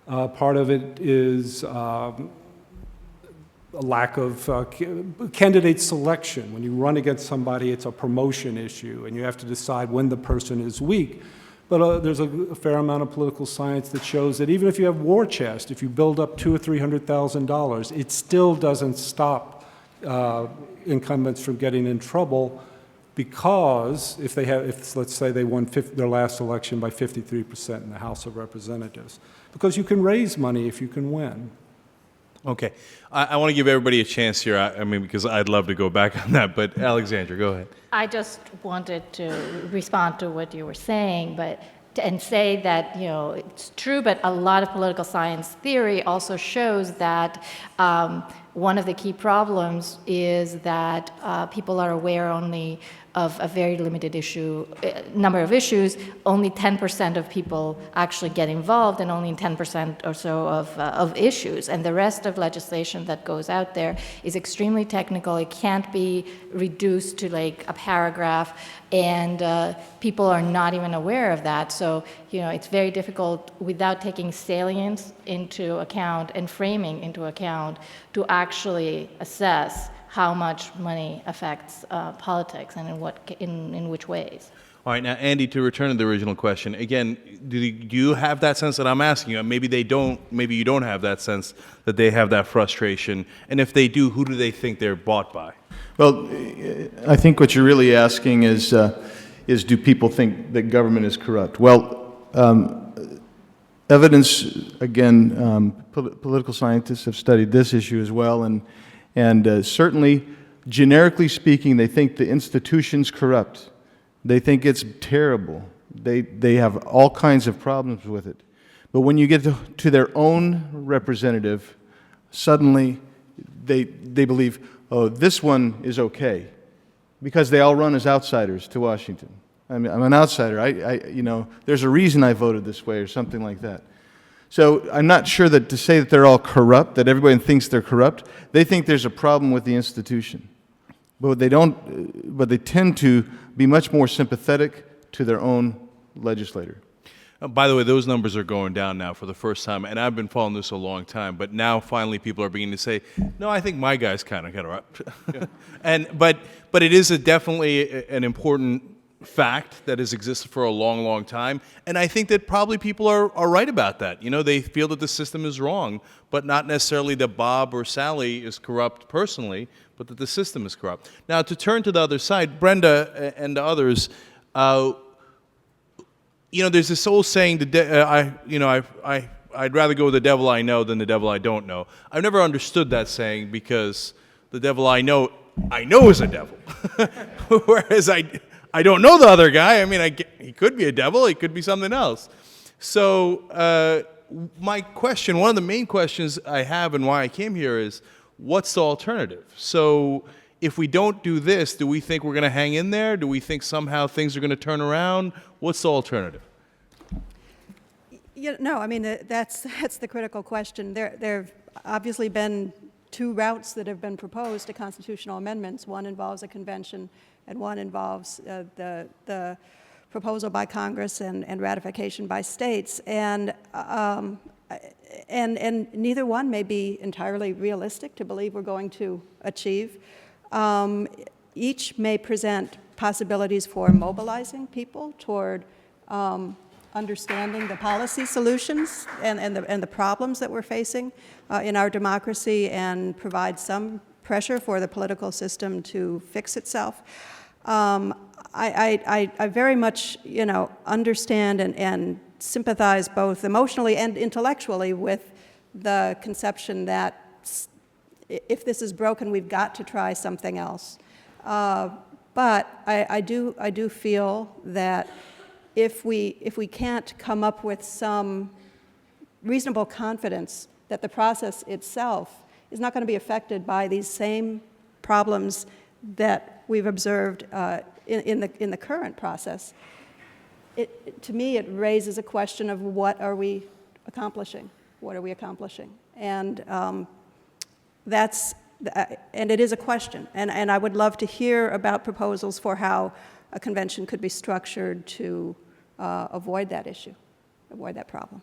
part of it is a lack of candidate selection. When you run against somebody, it's a promotion issue, and you have to decide when the person is weak. But there's a fair amount of political science that shows that even if you have war chest, if you build up $200,000 or $300,000, it still doesn't stop incumbents from getting in trouble because if let's say they won their last election by 53% in the House of Representatives, because you can raise money if you can win. Okay. I want to give everybody a chance here, I mean, because I'd love to go back on that, but Alexandra, go ahead. I just wanted to respond to what you were saying, and say that, it's true, but a lot of political science theory also shows that one of the key problems is that people are aware only of a very limited number of issues. Only 10% of people actually get involved, and only 10% or so of issues. And the rest of legislation that goes out there is extremely technical. It can't be reduced to like a paragraph, and people are not even aware of that. So, it's very difficult without taking salience into account and framing into account to actually assess how much money affects politics and in which ways. All right, now, Andy, to return to the original question, again, do you have that sense that I'm asking you? Maybe they don't, maybe you don't have that sense that they have that frustration, and if they do, who do they think they're bought by? Well, I think what you're really asking is do people think that government is corrupt? Well, evidence, again, political scientists have studied this issue as well, and certainly, generically speaking, they think the institution's corrupt. They think it's terrible. They have all kinds of problems with it. But when you get to their own representative, suddenly they believe, oh, this one is okay, because they all run as outsiders to Washington. I mean, I'm an outsider. There's a reason I voted this way, or something like that. So I'm not sure that to say that they're all corrupt, that everybody thinks they're corrupt. They think there's a problem with the institution, but they don't. But they tend to be much more sympathetic to their own legislator. By the way, those numbers are going down now for the first time, and I've been following this a long time. But now, finally, people are beginning to say, "No, I think my guy's kind of corrupt." Yeah. But it is definitely an important fact that has existed for a long, long time, and I think that probably people are right about that. They feel that the system is wrong, but not necessarily that Bob or Sally is corrupt personally, but that the system is corrupt. Now, to turn to the other side, Brenda and the others, there's this old saying, I'd rather go with the devil I know than the devil I don't know. I've never understood that saying, because the devil I know is a devil, whereas I don't know the other guy. I mean, he could be a devil. He could be something else. So my question, one of the main questions I have and why I came here is, what's the alternative? So if we don't do this, do we think we're going to hang in there? Do we think somehow things are going to turn around? What's the alternative? No, I mean, that's the critical question. There have obviously been two routes that have been proposed to constitutional amendments. One involves a convention, and one involves the proposal by Congress and ratification by states, and neither one may be entirely realistic to believe we're going to achieve. Each may present possibilities for mobilizing people toward understanding the policy solutions and the problems that we're facing in our democracy, and provide some pressure for the political system to fix itself. I very much, understand and sympathize both emotionally and intellectually with the conception that if this is broken, we've got to try something else. But I do feel that if we can't come up with some reasonable confidence that the process itself is not going to be affected by these same problems that we've observed in the current process, to me it raises a question of what are we accomplishing? What are we accomplishing? And and it is a question. And I would love to hear about proposals for how a convention could be structured to avoid that issue, avoid that problem.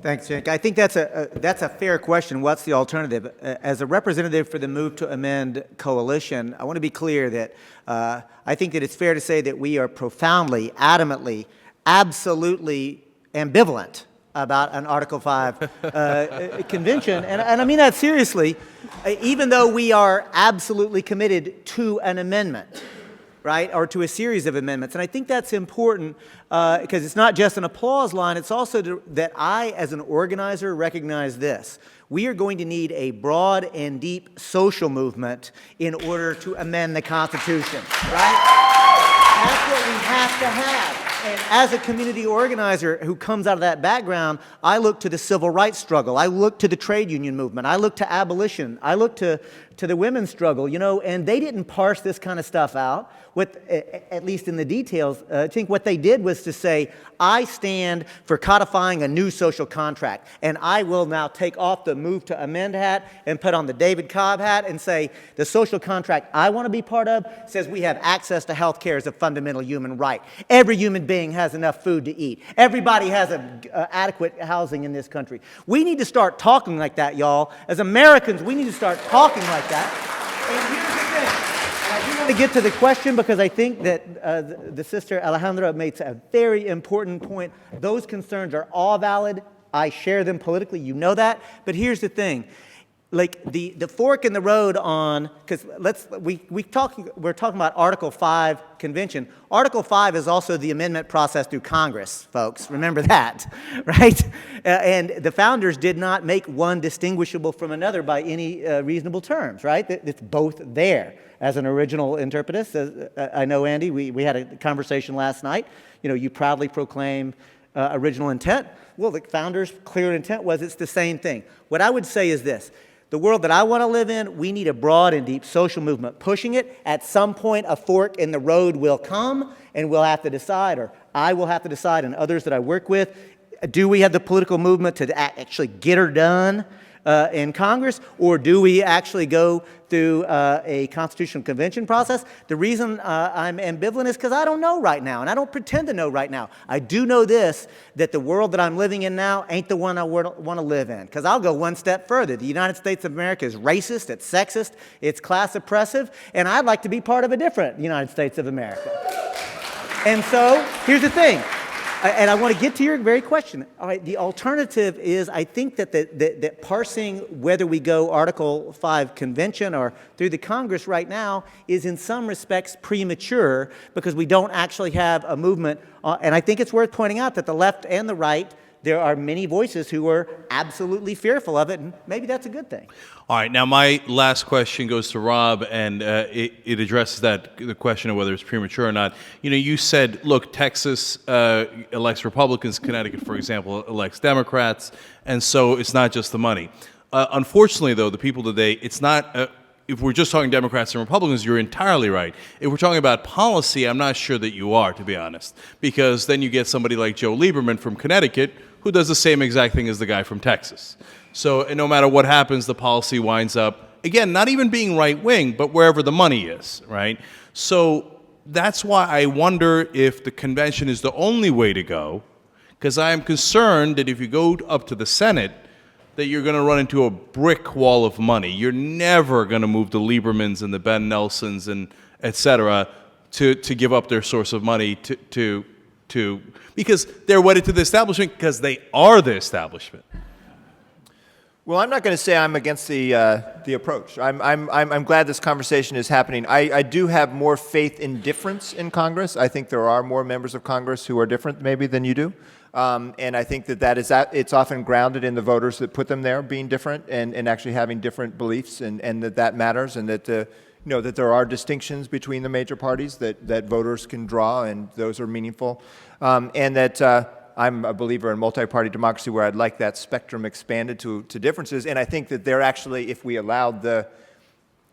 Thanks, Cenk. I think that's a fair question. What's the alternative? As a representative for the Move to Amend coalition, I want to be clear that I think that it's fair to say that we are profoundly, adamantly, absolutely ambivalent about an Article 5 convention, and I mean that seriously, even though we are absolutely committed to an amendment, right, or to a series of amendments. And I think that's important because it's not just an applause line, it's also that I, as an organizer, recognize this. We are going to need a broad and deep social movement in order to amend the Constitution, right? That's what we have to have. And as a community organizer who comes out of that background, I look to the civil rights struggle. I look to the trade union movement. I look to abolition. I look to the women's struggle, you know, and they didn't parse this kind of stuff out, at least in the details. I think what they did was to say, I stand for codifying a new social contract, and I will now take off the move to amend hat and put on the David Cobb hat and say, the social contract I want to be part of says we have access to health care as a fundamental human right. Every human being has enough food to eat. Everybody has adequate housing in this country. We need to start talking like that, y'all. As Americans, we need to start talking like that. And here's the thing. I do want to get to the question because I think that the sister Alejandra makes a very important point. Those concerns are all valid. I share them politically. You know that. But here's the thing. Like the fork in the road on, because we're talking about Article 5 convention. Article 5 is also the amendment process through Congress, folks. Remember that, right? And the founders did not make one distinguishable from another by any reasonable terms, right? It's both there. As an original interpretus, I know, Andy, we had a conversation last night. You know, you proudly proclaim original intent. Well, the founders' clear intent was it's the same thing. What I would say is this. The world that I want to live in, we need a broad and deep social movement pushing it. At some point, a fork in the road will come, and we'll have to decide, or I will have to decide, and others that I work with, do we have the political movement to actually get her done in Congress, or do we actually go through a constitutional convention process? The reason I'm ambivalent is because I don't know right now, and I don't pretend to know right now. I do know this, that the world that I'm living in now ain't the one I want to live in, because I'll go one step further. The United States of America is racist, it's sexist, it's class oppressive, and I'd like to be part of a different United States of America. And so, here's the thing. And I want to get to your very question. All right, the alternative is, I think that parsing whether we go Article 5 convention or through the Congress right now is in some respects premature because we don't actually have a movement. And I think it's worth pointing out that the left and the right, there are many voices who are absolutely fearful of it, and maybe that's a good thing. All right, now my last question goes to Rob, and it addresses the question of whether it's premature or not. You know, you said, look, Texas elects Republicans, Connecticut, for example, elects Democrats, and so it's not just the money. Unfortunately, though, the people today, it's not, if we're just talking Democrats and Republicans, you're entirely right. If we're talking about policy, I'm not sure that you are, to be honest, because then you get somebody like Joe Lieberman from Connecticut, who does the same exact thing as the guy from Texas. So no matter what happens, the policy winds up, again, not even being right-wing, but wherever the money is, right? So that's why I wonder if the convention is the only way to go, because I am concerned that if you go up to the Senate, that you're going to run into a brick wall of money. You're never going to move the Liebermans and the Ben Nelsons and et cetera to give up their source of money to because they're wedded to the establishment because they are the establishment. Well, I'm not going to say I'm against the approach. I'm glad this conversation is happening. I do have more faith in difference in Congress. I think there are more members of Congress who are different maybe than you do. And I think it's often grounded in the voters that put them there being different and actually having different beliefs and that matters and that that there are distinctions between the major parties that voters can draw and those are meaningful. And that I'm a believer in multi-party democracy where I'd like that spectrum expanded to differences. And I think that they're actually, if we allowed the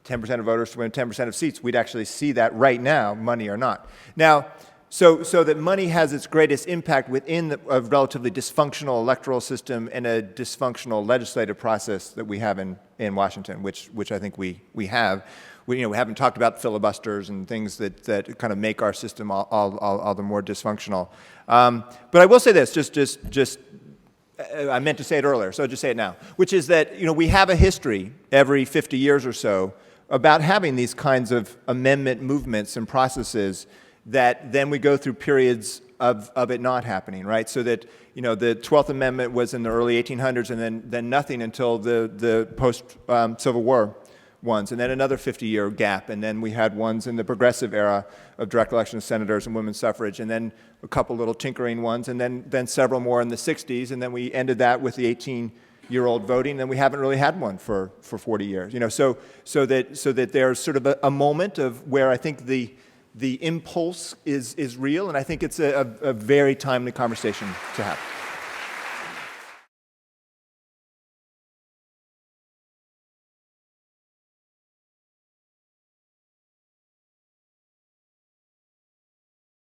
10% of voters to win 10% of seats, we'd actually see that right now, money or not. Now, so that money has its greatest impact within a relatively dysfunctional electoral system and a dysfunctional legislative process that we have in Washington, which I think we have. We haven't talked about filibusters and things that kind of make our system all the more dysfunctional. But I will say this, just I meant to say it earlier, so I'll just say it now, which is that we have a history every 50 years or so about having these kinds of amendment movements and processes that then we go through periods of it not happening, right? So that, the 12th Amendment was in the early 1800s, and then nothing until the post-Civil War ones, and then another 50-year gap, and then we had ones in the progressive era of direct election of senators and women's suffrage, and then a couple little tinkering ones, and then several more in the 60s, and then we ended that with the 18-year-old voting, and we haven't really had one for 40 years. So that there's sort of a moment of where I think the impulse is real, and I think it's a very timely conversation to have.